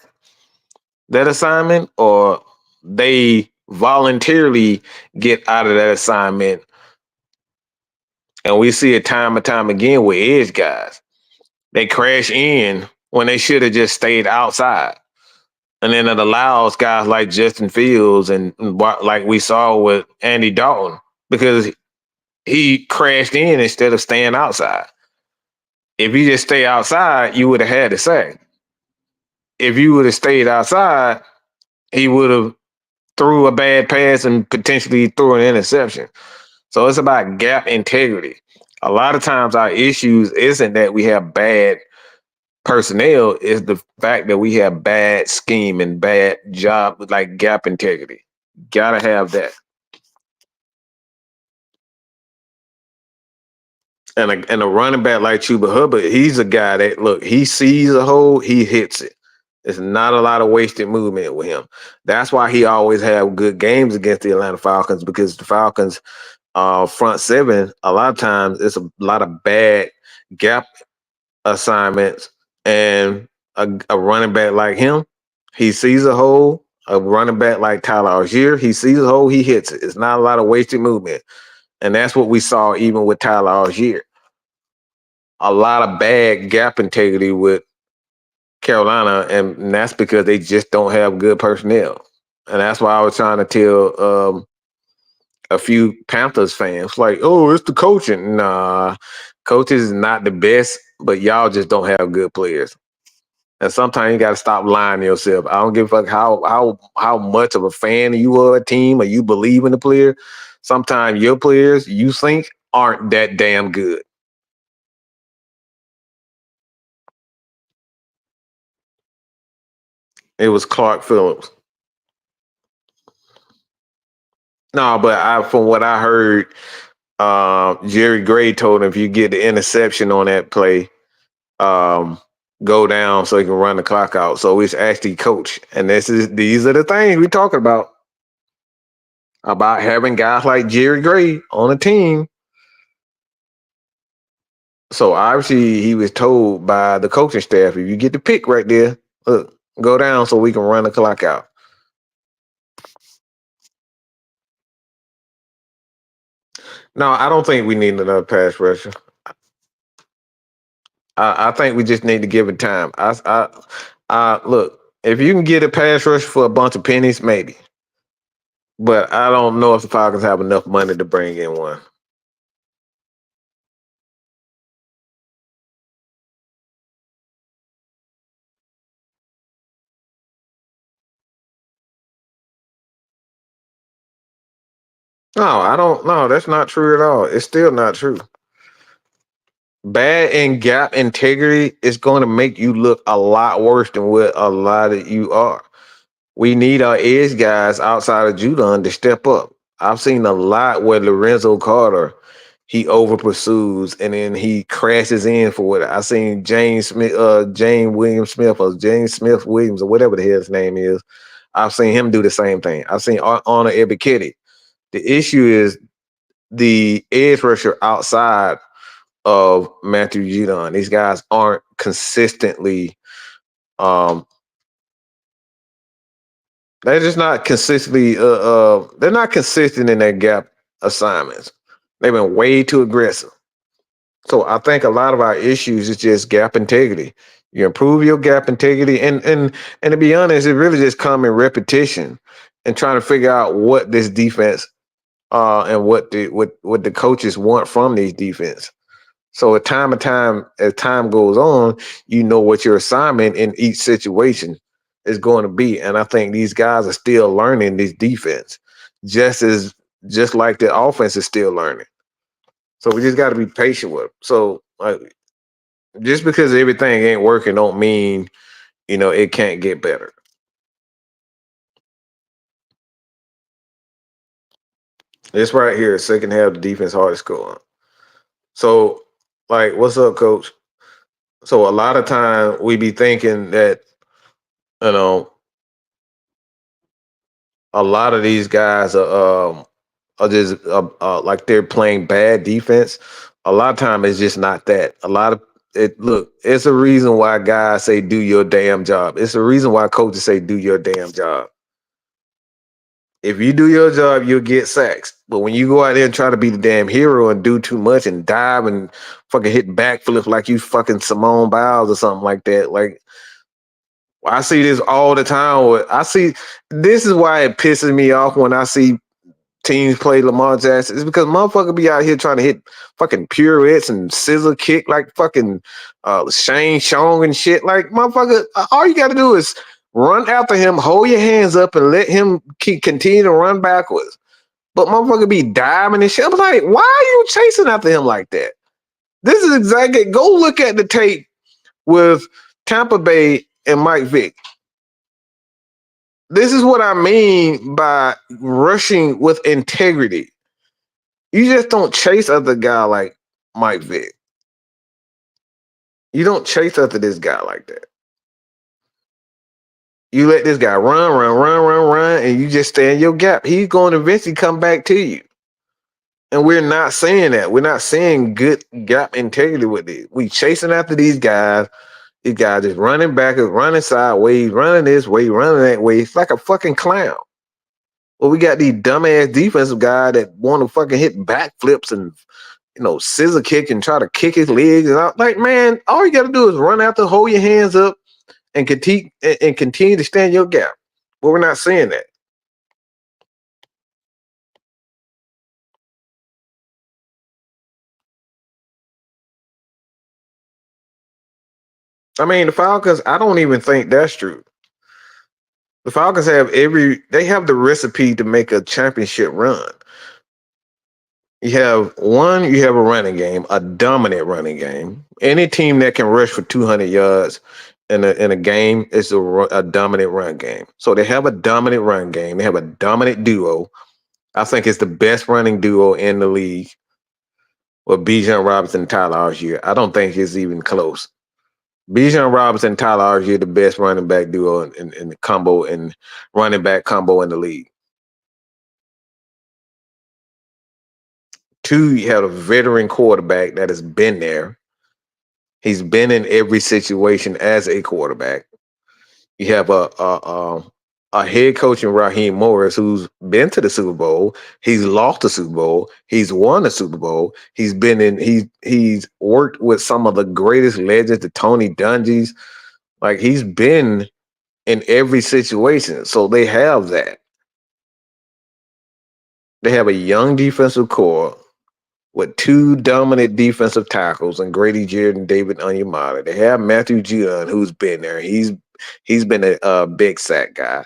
assignment, or they voluntarily get out of that assignment. And we see it time and time again with edge guys. They crash in when they should have just stayed outside. And then it allows guys like Justin Fields and like we saw with Andy Dalton, because he crashed in instead of staying outside. If you just stay outside, you would have had a sack. If you would have stayed outside, he would have threw a bad pass and potentially threw an interception. So it's about gap integrity. A lot of times our issues isn't that we have bad personnel, it's the fact that we have bad scheme and bad job, like gap integrity. Gotta have that. And a running back like Chuba Hubbard, he's a guy that, look, he sees a hole, he hits it. There's not a lot of wasted movement with him. That's why he always have good games against the Atlanta Falcons, because the Falcons front seven, a lot of times it's a lot of bad gap assignments, and a running back like him, he sees a hole. A running back like Tyler Allgeier, he sees a hole, he hits it. It's not a lot of wasted movement. And that's what we saw even with Tyler Allgeier. A lot of bad gap integrity with Carolina, and that's because they just don't have good personnel. And that's why I was trying to tell a few Panthers fans, like, oh, it's the coaching. Nah, coaches is not the best, but y'all just don't have good players. And sometimes you got to stop lying to yourself. I don't give a fuck how much of a fan you are a team or you believe in the player. Sometimes your players you think aren't that damn good. It was Clark Phillips. No, but from what I heard, Jerry Gray told him, if you get the interception on that play, go down so he can run the clock out. So it's actually coach. And these are the things we're talking about having guys like Jerry Gray on a team. So obviously he was told by the coaching staff, if you get the pick right there, look, go down so we can run the clock out. No, I don't think we need another pass rusher. I think we just need to give it time. Look, if you can get a pass rusher for a bunch of pennies, maybe. But I don't know if the Falcons have enough money to bring in one. No, I don't. No, that's not true at all. It's still not true. Bad and gap integrity is going to make you look a lot worse than what a lot of you are. We need our edge guys outside of Judon to step up. I've seen a lot where Lorenzo Carter, he over pursues and then he crashes in for what I seen James Smith, James Williams Smith, or James Smith Williams, or whatever the hell his name is. I've seen him do the same thing. I've seen Honor Ebiketie. The issue is the edge rusher outside of Matthew Judon. These guys aren't consistently they're just not consistently they're not consistent in their gap assignments. They've been way too aggressive. So I think a lot of our issues is just gap integrity. You improve your gap integrity, and to be honest, it really just come in repetition and trying to figure out what this defense and what the coaches want from these defense. So as time goes on, you know what your assignment in each situation is going to be. And I think these guys are still learning this defense, just like the offense is still learning. So we just got to be patient with them. So Just because everything ain't working don't mean, it can't get better. This right here, second half, the defense hardest scoring. So, like, what's up, coach? So a lot of time we be thinking that, you know, a lot of these guys are just like they're playing bad defense. A lot of time it's just not that. A lot of it. Look, it's a reason why guys say do your damn job. It's a reason why coaches say do your damn job. If you do your job, you'll get sacks. But when you go out there and try to be the damn hero and do too much and dive and fucking hit backflips like you fucking Simone Biles or something like that, like I see this all the time. This is why it pisses me off when I see teams play Lamar Jackson. It's because motherfucker be out here trying to hit fucking pirouettes and scissor kick like fucking Shane Chong and shit. Like motherfucker, all you got to do is run after him, hold your hands up, and let him continue to run backwards. But motherfucker be diving and shit. I'm like, why are you chasing after him like that? This is exactly. Go look at the tape with Tampa Bay and Mike Vick. This is what I mean by rushing with integrity. You just don't chase after a guy like Mike Vick. You don't chase after this guy like that. You let this guy run, and you just stay in your gap. He's going to eventually come back to you. And we're not saying that. We're not saying good gap integrity with it. We chasing after these guys. These guys just running back, running sideways, running this way, running that way. It's like a fucking clown. Well, we got these dumbass defensive guys that want to fucking hit backflips and scissor kick and try to kick his legs. And I'm like, man, all you got to do is run out there, hold your hands up, and continue to stand your gap. But we're not saying that. I mean, the Falcons, I don't even think that's true. The Falcons have the recipe to make a championship run. You have a running game, a dominant running game. Any team that can rush for 200 yards in a game is a dominant run game. So they have a dominant run game. They have a dominant duo. I think it's the best running duo in the league with Bijan Robinson and Tyler Allgeier. I don't think it's even close. Bijan Robinson and Tyler Allgeier the best running back duo in the combo and running back combo in the league. Two, you have a veteran quarterback that has been there. He's been in every situation as a quarterback. You have a head coach in Raheem Morris who's been to the Super Bowl. He's lost the Super Bowl. He's won the Super Bowl. He's worked with some of the greatest legends, the Tony Dungy's. Like he's been in every situation. So they have that. They have a young defensive core with two dominant defensive tackles and Grady Jarrett and David Onyemata. They have Matthew Judon, who's been there. He's been a big sack guy.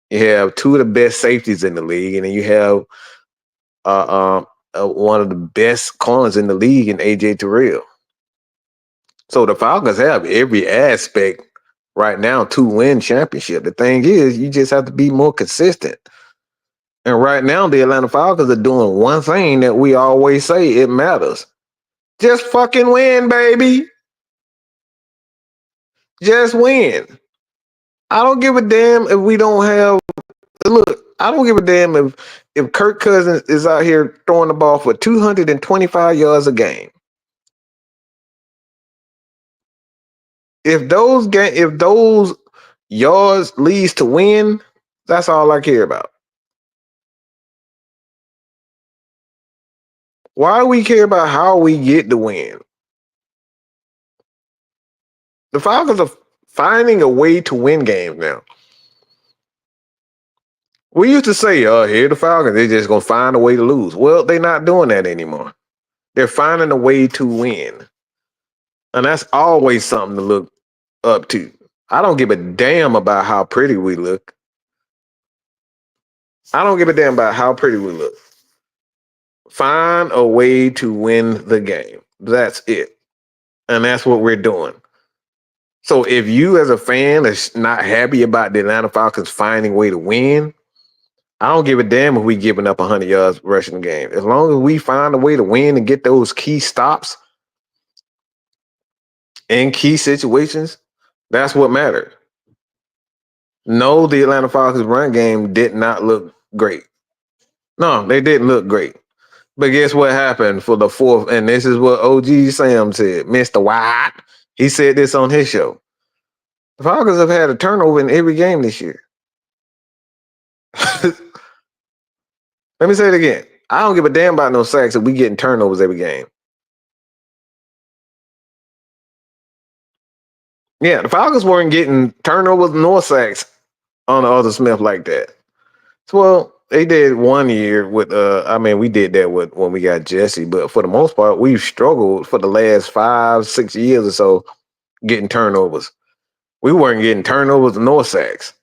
You have two of the best safeties in the league, and then you have one of the best corners in the league in AJ Terrell. So the Falcons have every aspect right now to win championship. The thing is, you just have to be more consistent. And right now, the Atlanta Falcons are doing one thing that we always say it matters. Just fucking win, baby. Just win. I don't give a damn if we don't have. Look, I don't give a damn if Kirk Cousins is out here throwing the ball for 225 yards a game. If those yards leads to win, that's all I care about. Why do we care about how we get the win? The Falcons are finding a way to win games now. We used to say, here the Falcons, they're just going to find a way to lose. Well, they're not doing that anymore. They're finding a way to win. And that's always something to look up to. I don't give a damn about how pretty we look. I don't give a damn about how pretty we look. Find a way to win the game. That's it. And that's what we're doing. So if you as a fan is not happy about the Atlanta Falcons finding a way to win, I don't give a damn if we giving up 100 yards rushing the game. As long as we find a way to win and get those key stops in key situations, that's what mattered. No, the Atlanta Falcons run game did not look great. No, they didn't look great. But guess what happened for the fourth? And this is what OG Sam said, Mr. White. He said this on his show. The Falcons have had a turnover in every game this year. Let me say it again. I don't give a damn about no sacks if we getting turnovers every game. Yeah, the Falcons weren't getting turnovers nor sacks on the other Smith like that. So, well, they did 1 year with we did that with when we got Jesse, but for the most part, we've struggled for the last 5-6 years or so getting turnovers. We weren't getting turnovers nor sacks.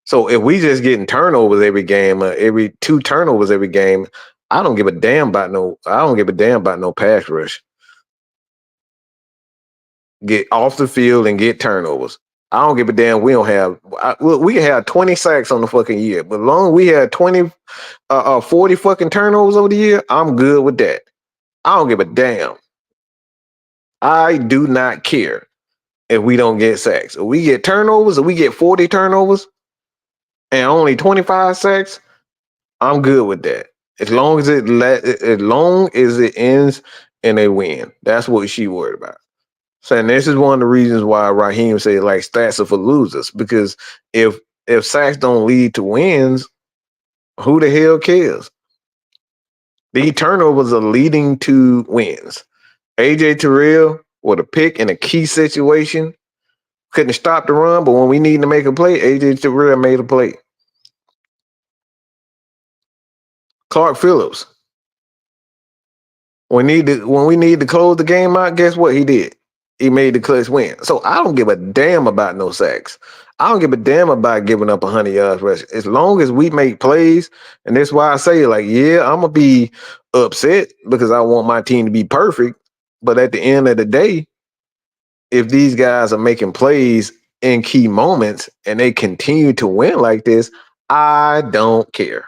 So if we just getting turnovers every game, every 2 turnovers every game, I don't give a damn about no pass rush. Get off the field and get turnovers. I don't give a damn. We can have 20 sacks on the fucking year, but as long as we had 40 fucking turnovers over the year, I'm good with that. I don't give a damn. I do not care if we don't get sacks. If we get turnovers, if we get 40 turnovers and only 25 sacks, I'm good with that. As long as it ends in a win. That's what she worried about. So, and this is one of the reasons why Raheem said like stats are for losers, because if sacks don't lead to wins, who the hell cares? The turnovers are leading to wins. AJ Terrell with a pick in a key situation couldn't stop the run, but when we need to make a play, AJ Terrell made a play. Clark Phillips. When we need to close the game out, guess what he did? He made the clutch win. So I don't give a damn about no sacks. I don't give a damn about giving up 100 yards rush. As long as we make plays, and that's why I say, like, yeah, I'm going to be upset because I want my team to be perfect. But at the end of the day, if these guys are making plays in key moments and they continue to win like this, I don't care.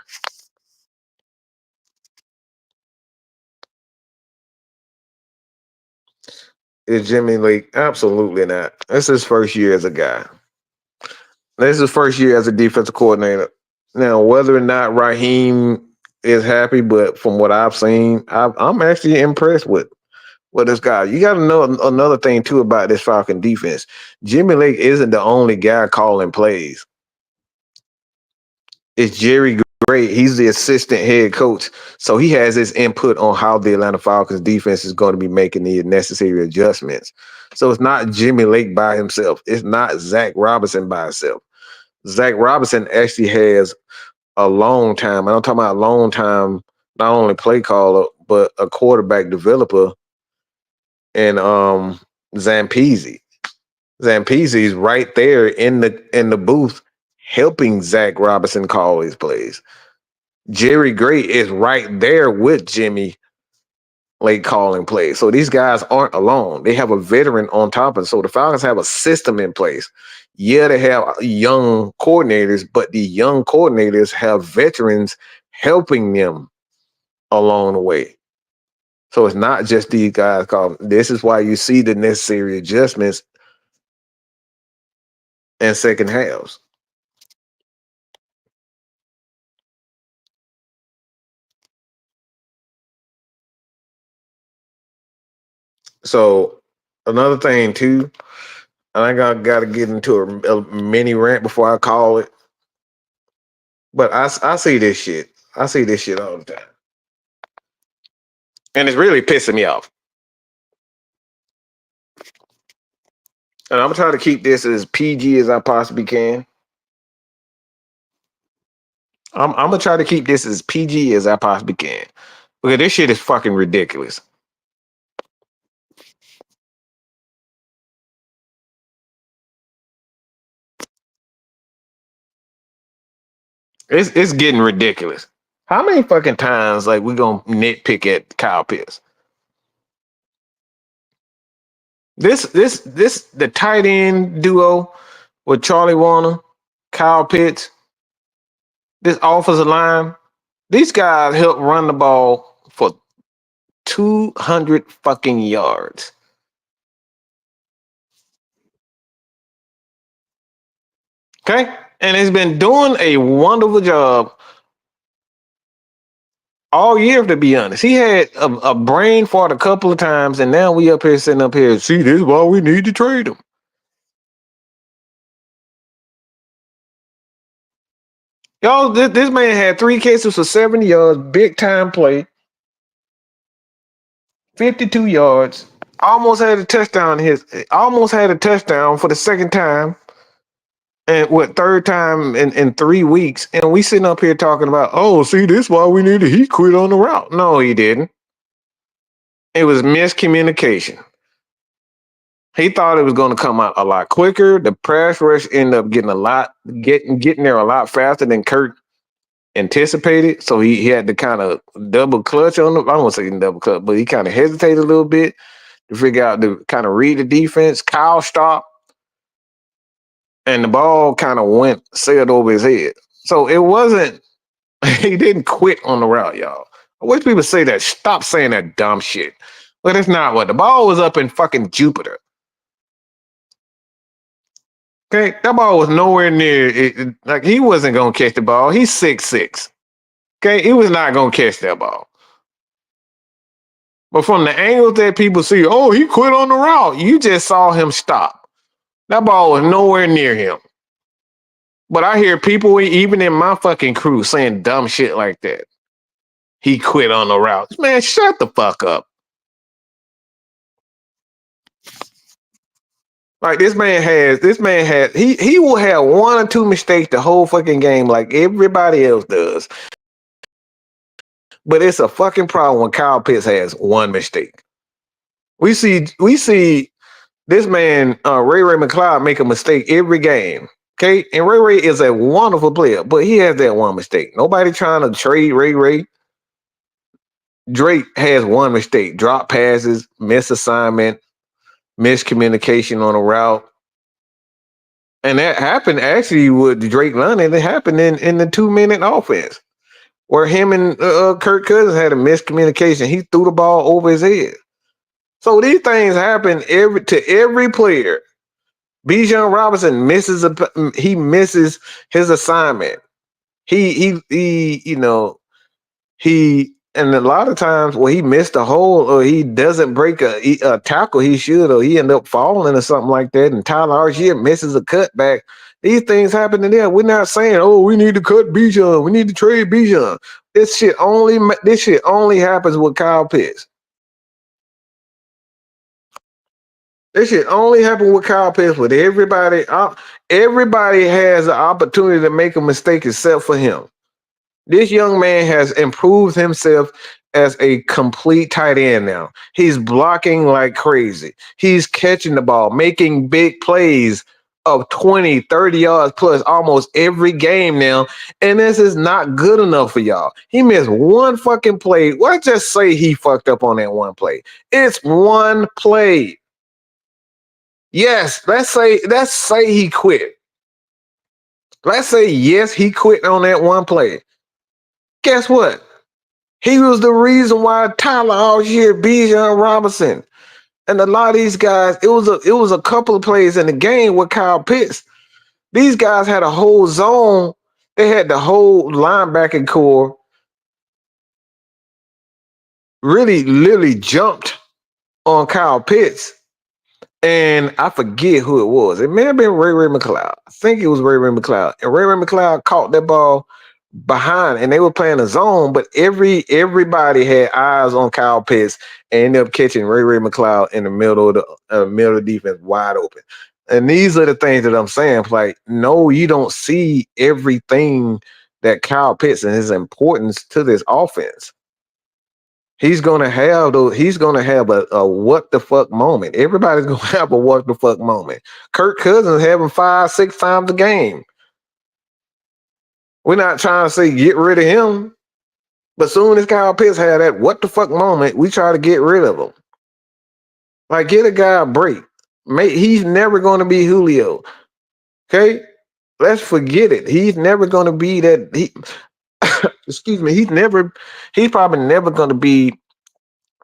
Is Jimmy Lake? Absolutely not. This is his first year as a guy. This is his first year as a defensive coordinator. Now, whether or not Raheem is happy, but from what I've seen, I'm actually impressed with this guy. You got to know another thing, too, about this Falcon defense. Jimmy Lake isn't the only guy calling plays. It's Jerry Gray. He's the assistant head coach. So he has his input on how the Atlanta Falcons defense is going to be making the necessary adjustments. So it's not Jimmy Lake by himself. It's not Zach Robinson by himself. Zach Robinson actually has a long time, and I'm talking about a long time, not only play caller, but a quarterback developer, and Zampese. Zampese is right there in the booth helping Zach Robinson call his plays. Jerry Gray is right there with Jimmy Lake calling plays. So these guys aren't alone. They have a veteran on top of it. So the Falcons have a system in place. Yeah, they have young coordinators, but the young coordinators have veterans helping them along the way. So it's not just these guys calling. This is why you see the necessary adjustments in second halves. So another thing too, and I got to get into a mini rant before I call it. But I see this shit. I see this shit all the time. And it's really pissing me off. And I'm trying to keep this as PG as I possibly can. I'm gonna try to keep this as PG as I possibly can. Because this shit is fucking ridiculous. It's getting ridiculous. How many fucking times like we gonna nitpick at Kyle Pitts? The tight end duo with Charlie Warner, Kyle Pitts, this offensive line, these guys help run the ball for 200 fucking yards. Okay? And he's been doing a wonderful job all year, to be honest. He had a brain fart a couple of times, and now we up here sitting up here. See, this is why we need to trade him. Y'all, this man had 3 catches for 70 yards, big time play, 52 yards, almost had a touchdown. Almost had a touchdown for the second time, and third time in 3 weeks. And we sitting up here talking about, oh, see, this is why we needed. He quit on the route. No, he didn't. It was miscommunication. He thought it was going to come out a lot quicker. The pass rush ended up getting there a lot faster than Kirk anticipated. So he had to kind of double clutch on them. I don't want to say double clutch, but he kind of hesitated a little bit to figure out to kind of read the defense. Kyle stopped, and the ball kind of sailed over his head. So it wasn't, he didn't quit on the route, y'all. I wish people say that. Stop saying that dumb shit. But it's not what. The ball was up in fucking Jupiter. Okay, that ball was nowhere near it. Like, he wasn't gonna catch the ball. He's 6'6". Okay, he was not gonna catch that ball. But from the angles that people see, oh, he quit on the route. You just saw him stop. That ball was nowhere near him. But I hear people, even in my fucking crew, saying dumb shit like that. He quit on the route. Man, shut the fuck up. Like, he will have 1 or 2 mistakes the whole fucking game like everybody else does. But it's a fucking problem when Kyle Pitts has 1 mistake. We see this man, Ray McCloud, make a mistake every game. Okay? And Ray is a wonderful player, but he has that 1 mistake. Nobody trying to trade Ray. Drake has 1 mistake. Drop passes, misassignment, miscommunication on a route. And that happened actually with Drake London. It happened in the 2-minute offense where him and Kirk Cousins had a miscommunication. He threw the ball over his head. So these things happen to every player. Bijan Robinson misses his assignment. And a lot of times he missed a hole or he doesn't break a tackle he should, or he end up falling or something like that. And Tyler Allgeier misses a cutback. These things happen to them. We're not saying, oh, we need to cut Bijan. We need to trade Bijan. This shit only happens with Kyle Pitts. This shit only happened with Kyle Pitts. With everybody has an opportunity to make a mistake except for him. This young man has improved himself as a complete tight end now. He's blocking like crazy. He's catching the ball, making big plays of 20, 30 yards plus almost every game now. And this is not good enough for y'all. He missed 1 fucking play. Let's just say he fucked up on that 1 play. It's 1 play. Yes, let's say he quit. Let's say, yes, he quit on that 1 play. Guess what? He was the reason why Tyler Allgeier, Bijan Robinson, and a lot of these guys, it was a couple of plays in the game with Kyle Pitts. These guys had a whole zone. They had the whole linebacking core really literally jumped on Kyle Pitts. And I forget who it was. It may have been Ray McCloud. I think it was Ray McCloud. And Ray McCloud caught that ball behind, and they were playing a zone, but everybody had eyes on Kyle Pitts and ended up catching Ray McCloud in the middle of the defense wide open. And these are the things that I'm saying. Like, no, you don't see everything that Kyle Pitts and his importance to this offense. He's gonna have a what the fuck moment. Everybody's gonna have a what the fuck moment. Kirk Cousins having 5-6 times a game. We're not trying to say get rid of him, but soon as Kyle Pitts had that what the fuck moment, we try to get rid of him. Like, get a guy a break. He's never going to be Julio. Okay, let's forget it. He's never going to be that. Excuse me. He's probably never going to be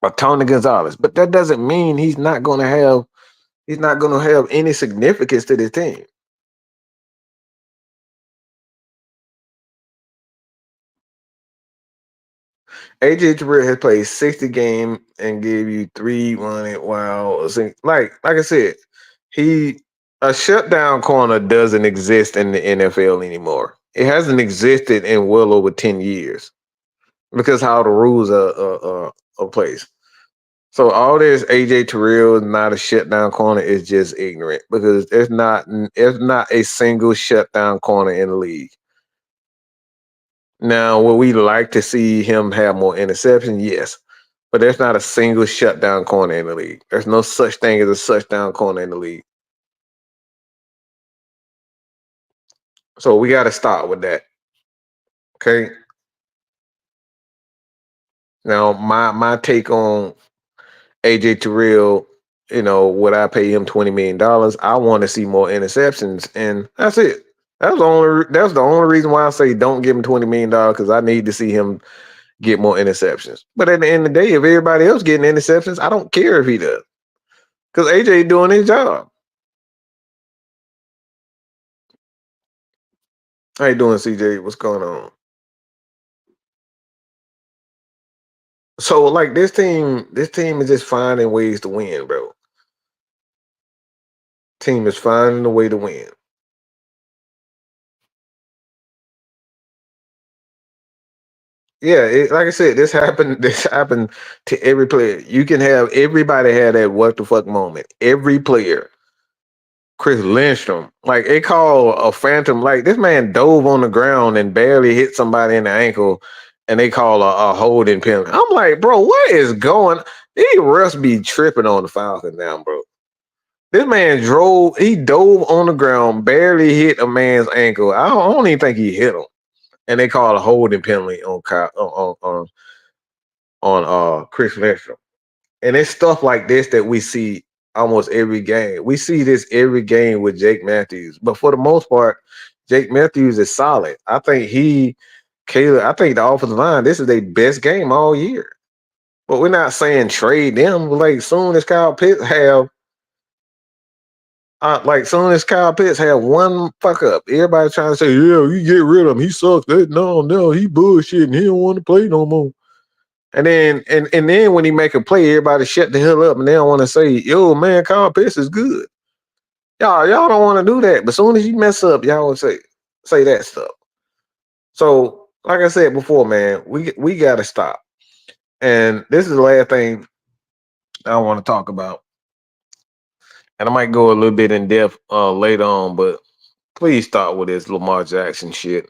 a Tony Gonzalez. But that doesn't mean he's not going to have. He's not going to have any significance to the team. AJ Terrell has played 60 games and gave you 3-1. Wow. Like I said, a shutdown corner doesn't exist in the NFL anymore. It hasn't existed in well over 10 years because how the rules are placed. So all this AJ Terrell is not a shutdown corner is just ignorant because there's not a single shutdown corner in the league. Now, would we like to see him have more interceptions? Yes. But there's not a single shutdown corner in the league. There's no such thing as a shutdown corner in the league. So we got to start with that. Okay. Now, my take on AJ Terrell, would I pay him $20 million? I want to see more interceptions, and that's it. That's the only reason why I say don't give him $20 million because I need to see him get more interceptions. But at the end of the day, if everybody else getting interceptions, I don't care if he does. Because AJ doing his job. How you doing, CJ? What's going on? So like this team is just finding ways to win, bro. Team is finding a way to win. Yeah, like I said, this happened. This happened to every player. You can have everybody had that what the fuck moment. Every player. Chris Lindstrom, like they call a phantom. Like this man dove on the ground and barely hit somebody in the ankle, and they call a holding penalty. I'm like, bro, what is going? These refs be tripping on the Falcons now, bro. This man he dove on the ground, barely hit a man's ankle. I don't even think he hit him, and they call a holding penalty on Chris Lindstrom. And it's stuff like this that we see almost every game. We see this every game with Jake Matthews, but for the most part, Jake Matthews is solid. I think I think the offensive line, this is their best game all year. But we're not saying trade them. Soon as Kyle Pitts have one fuck up, everybody trying to say, yeah, you get rid of him. He sucks. No, he bullshitting. He don't want to play no more. And then when he make a play, everybody shut the hell up and they don't want to say, yo, man, Kyle Pitts is good. Y'all don't want to do that. But as soon as you mess up, y'all would say that stuff. So, like I said before, man, we gotta stop. And this is the last thing I want to talk about. And I might go a little bit in depth later on, but please start with this Lamar Jackson shit.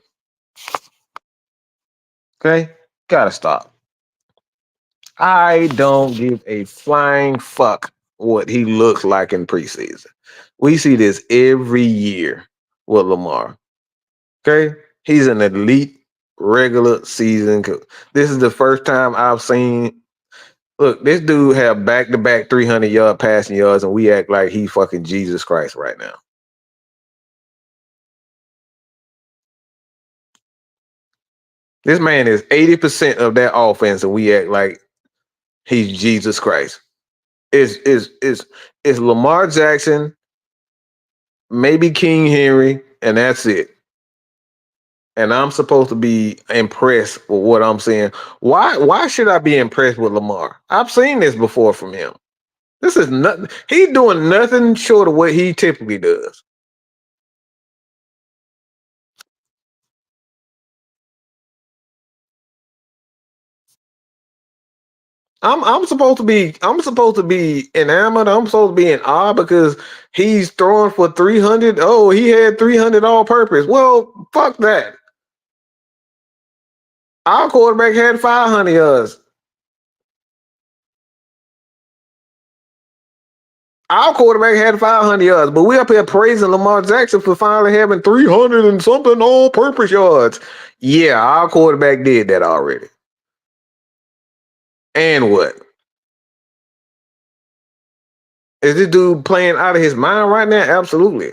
Okay? Gotta stop. I don't give a flying fuck what he looks like in preseason. We see this every year with Lamar. Okay? He's an elite regular season coach. This is the first time I've seen. Look, this dude have back-to-back 300-yard passing yards, and we act like he fucking Jesus Christ right now. This man is 80% of that offense, and we act like he's Jesus Christ. Is Lamar Jackson, maybe King Henry, and that's it. And I'm supposed to be impressed with what I'm seeing. Why should I be impressed with Lamar? I've seen this before from him. This is nothing. He's doing nothing short of what he typically does. I'm supposed to be enamored. I'm supposed to be in awe because he's throwing for 300. Oh, he had 300 all purpose. Well, fuck that. Our quarterback had 500 yards. Our quarterback had 500 yards, but we up here praising Lamar Jackson for finally having 300 and something all-purpose yards. Yeah, our quarterback did that already. And what? Is this dude playing out of his mind right now? Absolutely.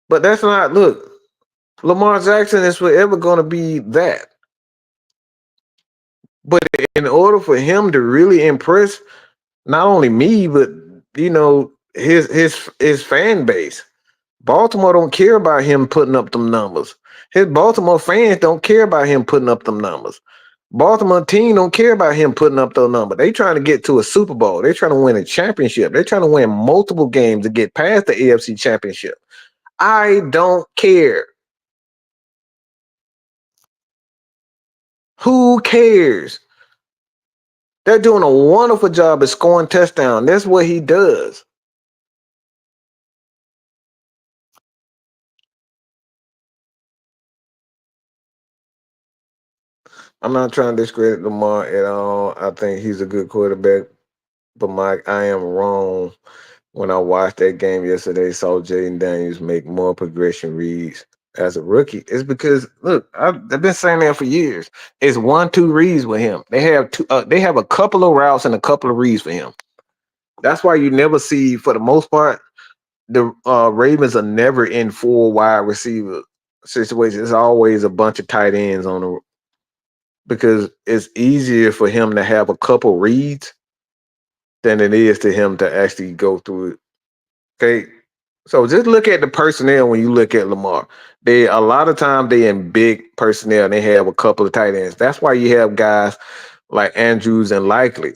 But that's not, look, Lamar Jackson is forever going to be that. But in order for him to really impress not only me, but his fan base, Baltimore don't care about him putting up them numbers. His Baltimore fans don't care about him putting up them numbers. Baltimore team don't care about him putting up those numbers. They trying to get to a Super Bowl. They trying to win a championship. They trying to win multiple games to get past the AFC Championship. I don't care. Who cares? They're doing a wonderful job of scoring touchdowns. That's what he does. I'm not trying to discredit Lamar at all. I think he's a good quarterback. But Mike, I am wrong. When I watched that game yesterday, saw Jaden Daniels make more progression reads as a rookie. It's because look, I've been saying that for years. It's 1-2 reads with him. They have two. They have a couple of routes and a couple of reads for him. That's why you never see, for the most part, the Ravens are never in full wide receiver situations. It's always a bunch of tight ends on the, because it's easier for him to have a couple reads than it is to him to actually go through it. Okay. So just look at the personnel when you look at Lamar. They a lot of times they in big personnel and they have a couple of tight ends. That's why you have guys like Andrews and Likely.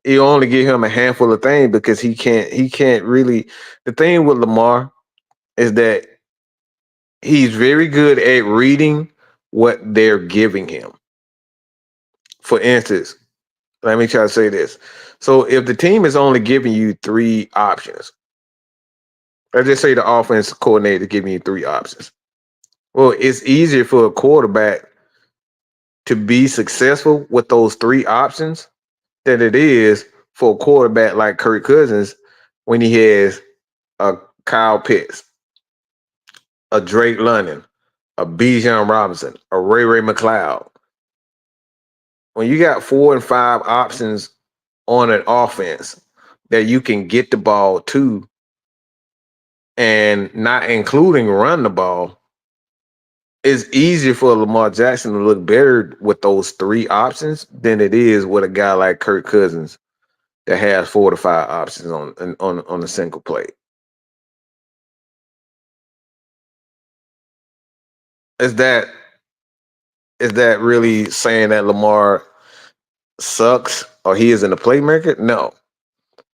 You only give him a handful of things because he can't really. The thing with Lamar is that he's very good at reading what they're giving him. For instance, let me try to say this. So if the team is only giving you 3 options, let's just say the offense coordinator is giving you 3 options. Well, it's easier for a quarterback to be successful with those 3 options than it is for a quarterback like Kirk Cousins when he has a Kyle Pitts, a Drake London, a Bijan Robinson, a Ray McLeod. When you got 4 and 5 options on an offense that you can get the ball to, and not including run the ball, it's easier for Lamar Jackson to look better with those 3 options than it is with a guy like Kirk Cousins that has 4 to 5 options on a single play. Is that really saying that Lamar sucks or he isn't a playmaker? No,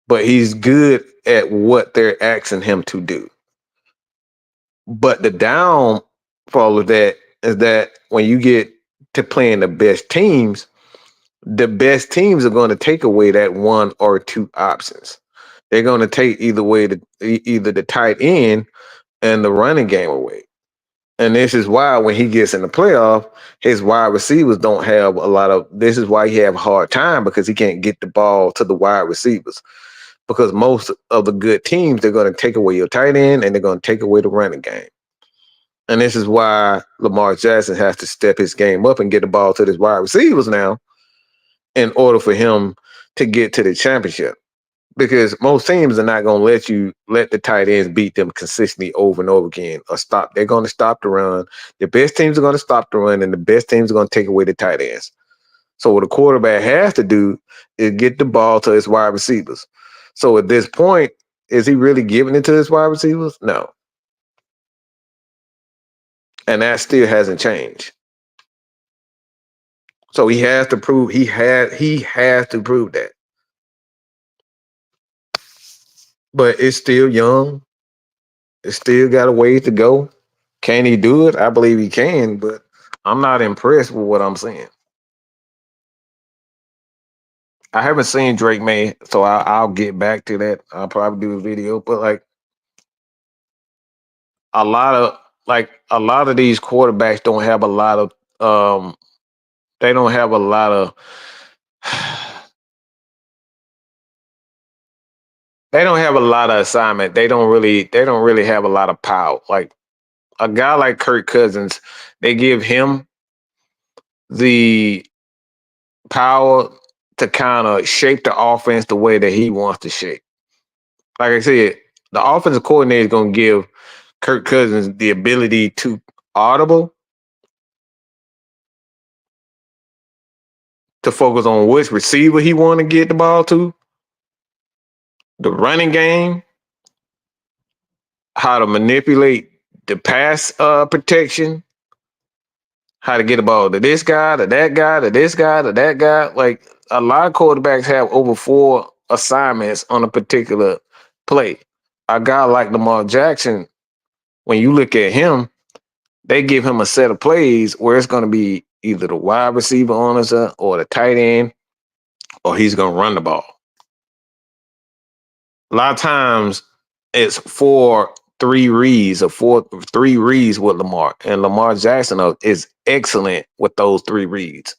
but he's good at what they're asking him to do. But the downfall of that is that when you get to playing the best teams are going to take away that 1 or 2 options. They're going to take either the tight end and the running game away. And this is why when he gets in the playoff, his wide receivers don't have a lot of. This is why he have a hard time, because he can't get the ball to the wide receivers. Because most of the good teams, they're going to take away your tight end and they're going to take away the running game. And this is why Lamar Jackson has to step his game up and get the ball to his wide receivers now in order for him to get to the championship. Because most teams are not going to let the tight ends beat them consistently over and over again or stop. They're going to stop the run. The best teams are going to stop the run, and the best teams are going to take away the tight ends. So what a quarterback has to do is get the ball to his wide receivers. So at this point, is he really giving it to his wide receivers? No. And that still hasn't changed. So he has to prove he has to prove that. But it's still young. It's still got a ways to go. Can he do it? I believe he can, but I'm not impressed with what I'm seeing. I haven't seen Drake May, so I'll get back to that. I'll probably do a video, but a lot of these quarterbacks don't have a lot of they don't have a lot of they don't have a lot of assignment. They don't really have a lot of power. Like a guy like Kirk Cousins, they give him the power to kind of shape the offense the way that he wants to shape. Like I said, the offensive coordinator is going to give Kirk Cousins the ability to audible, to focus on which receiver he want to get the ball to, the running game, how to manipulate the pass protection, how to get the ball to this guy, to that guy, to this guy, to that guy. Like a lot of quarterbacks have over 4 assignments on a particular play. A guy like Lamar Jackson, when you look at him, they give him a set of plays where it's going to be either the wide receiver on us or the tight end, or he's going to run the ball. A lot of times it's 4-3 reads or 4-3 reads with Lamar, and Lamar Jackson is excellent with those 3 reads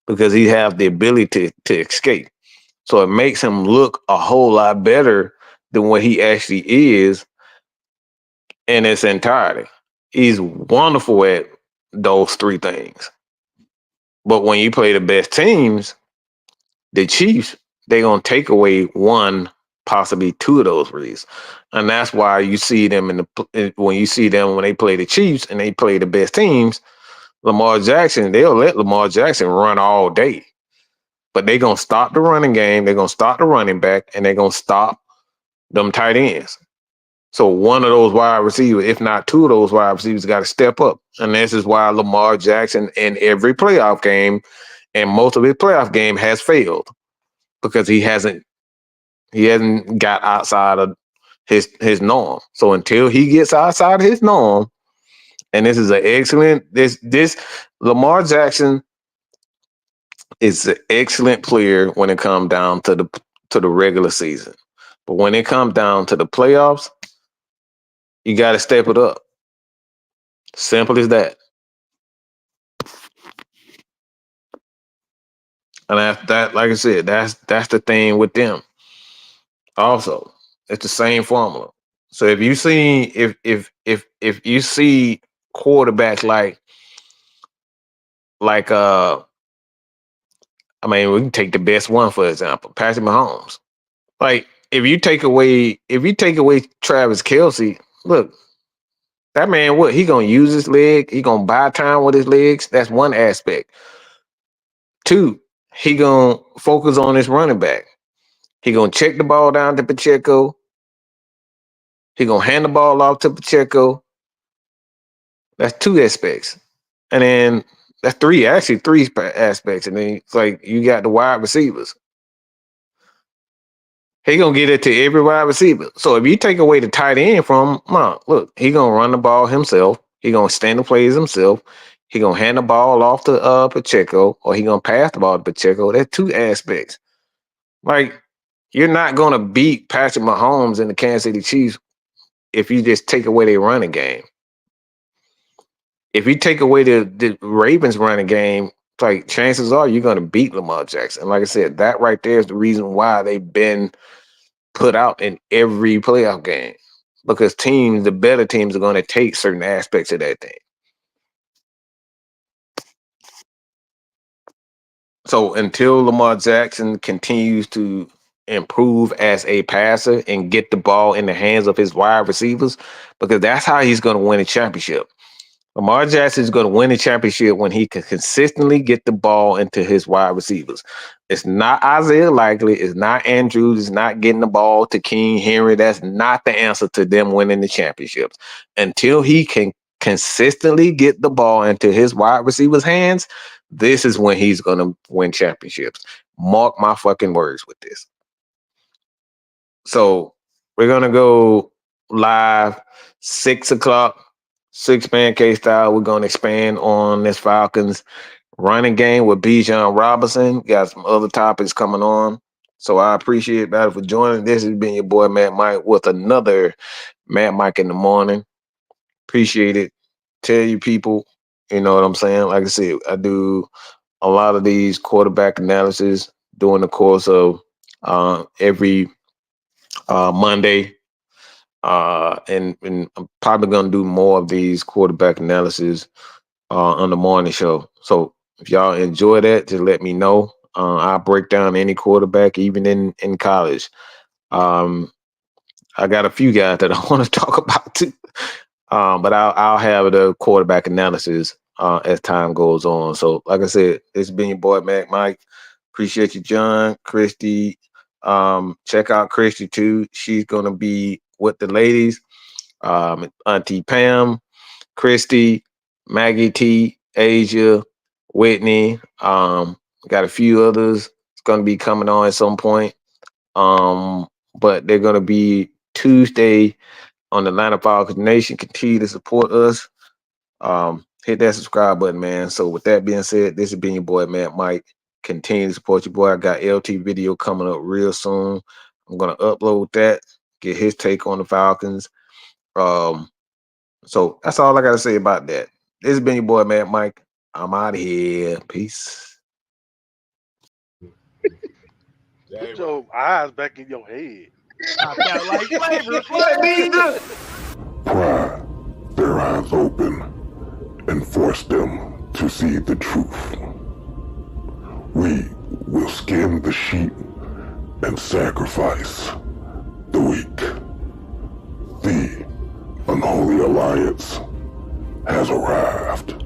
because he has the ability to escape. So it makes him look a whole lot better than what he actually is in its entirety. He's wonderful at those 3 things. But when you play the best teams, the Chiefs, they're going to take away 1, possibly 2 of those reads. And that's why you see them when they play the Chiefs and they play the best teams, Lamar Jackson, they'll let Lamar Jackson run all day. But they're going to stop the running game, they're going to stop the running back, and they're going to stop them tight ends. So one of those wide receivers, if not 2 of those wide receivers, got to step up. And this is why Lamar Jackson in every playoff game and most of his playoff game has failed, because he hasn't got outside of his norm. So until he gets outside of his norm, and this is an excellent this Lamar Jackson is an excellent player when it comes down to the regular season. But when it comes down to the playoffs, you got to step it up. Simple as that. And that, like I said, that's the thing with them. Also, it's the same formula. So if you see if you see quarterbacks like I mean, we can take the best one for example, Patrick Mahomes. Like if you take away Travis Kelce, look, that man, what he gonna use his leg? He gonna buy time with his legs. That's one aspect. 2, he gonna focus on his running back. He gonna check the ball down to Pacheco. He gonna hand the ball off to Pacheco. That's 2 aspects, and then that's 3 aspects. And then it's like you got the wide receivers. He gonna get it to every wide receiver. So if you take away the tight end from him, look, he gonna run the ball himself. He gonna stand the plays himself. He gonna hand the ball off to Pacheco, or he gonna pass the ball to Pacheco. That's 2 aspects. Like you're not gonna beat Patrick Mahomes and the Kansas City Chiefs if you just take away their running game. If you take away the Ravens running game, like chances are you're gonna beat Lamar Jackson. Like I said, that right there is the reason why they've been put out in every playoff game, because the better teams are going to take certain aspects of that thing. So until Lamar Jackson continues to improve as a passer and get the ball in the hands of his wide receivers, because that's how he's going to win a championship. Lamar Jackson is going to win the championship when he can consistently get the ball into his wide receivers. It's not Isaiah Likely. It's not Andrews. It's not getting the ball to King Henry. That's not the answer to them winning the championships. Until he can consistently get the ball into his wide receivers' hands, this is when he's going to win championships. Mark my fucking words with this. So we're going to go live 6 o'clock. 6-man K-Style. We're going to expand on this Falcons running game with Bijan Robinson. Got some other topics coming on. So I appreciate that for joining. This has been your boy, Matt Mike, with another Matt Mike in the morning. Appreciate it. Tell you people, you know what I'm saying? Like I said, I do a lot of these quarterback analysis during the course of every Monday. And I'm probably going to do more of these quarterback analysis on the morning show. So If y'all enjoy that, just let me know. I'll break down any quarterback, even in college. Um, I got a few guys that I want to talk about too. But I'll have the quarterback analysis as time goes on. So, like I said, it's been your boy Mac Mike. Appreciate you, John, Christy. Check out Christy too. She's gonna be with the ladies. Auntie Pam, Christy, Maggie T, Asia, Whitney. Got a few others. It's gonna be coming on at some point. But they're gonna be Tuesday on the Atlanta Falcons Nation. Continue to support us. Hit that subscribe button, man. So with that being said, this has been your boy Matt Mike. Continue to support your boy. I got LT video coming up real soon. I'm gonna upload that, get his take on the Falcons. So that's all I gotta say about that. This has been your boy Matt Mike. I'm out of here. Peace. Put your eyes back in your head. I felt like flavor. Pry their eyes open and force them to see the truth. We will skin the sheep and sacrifice the weak. The unholy alliance has arrived.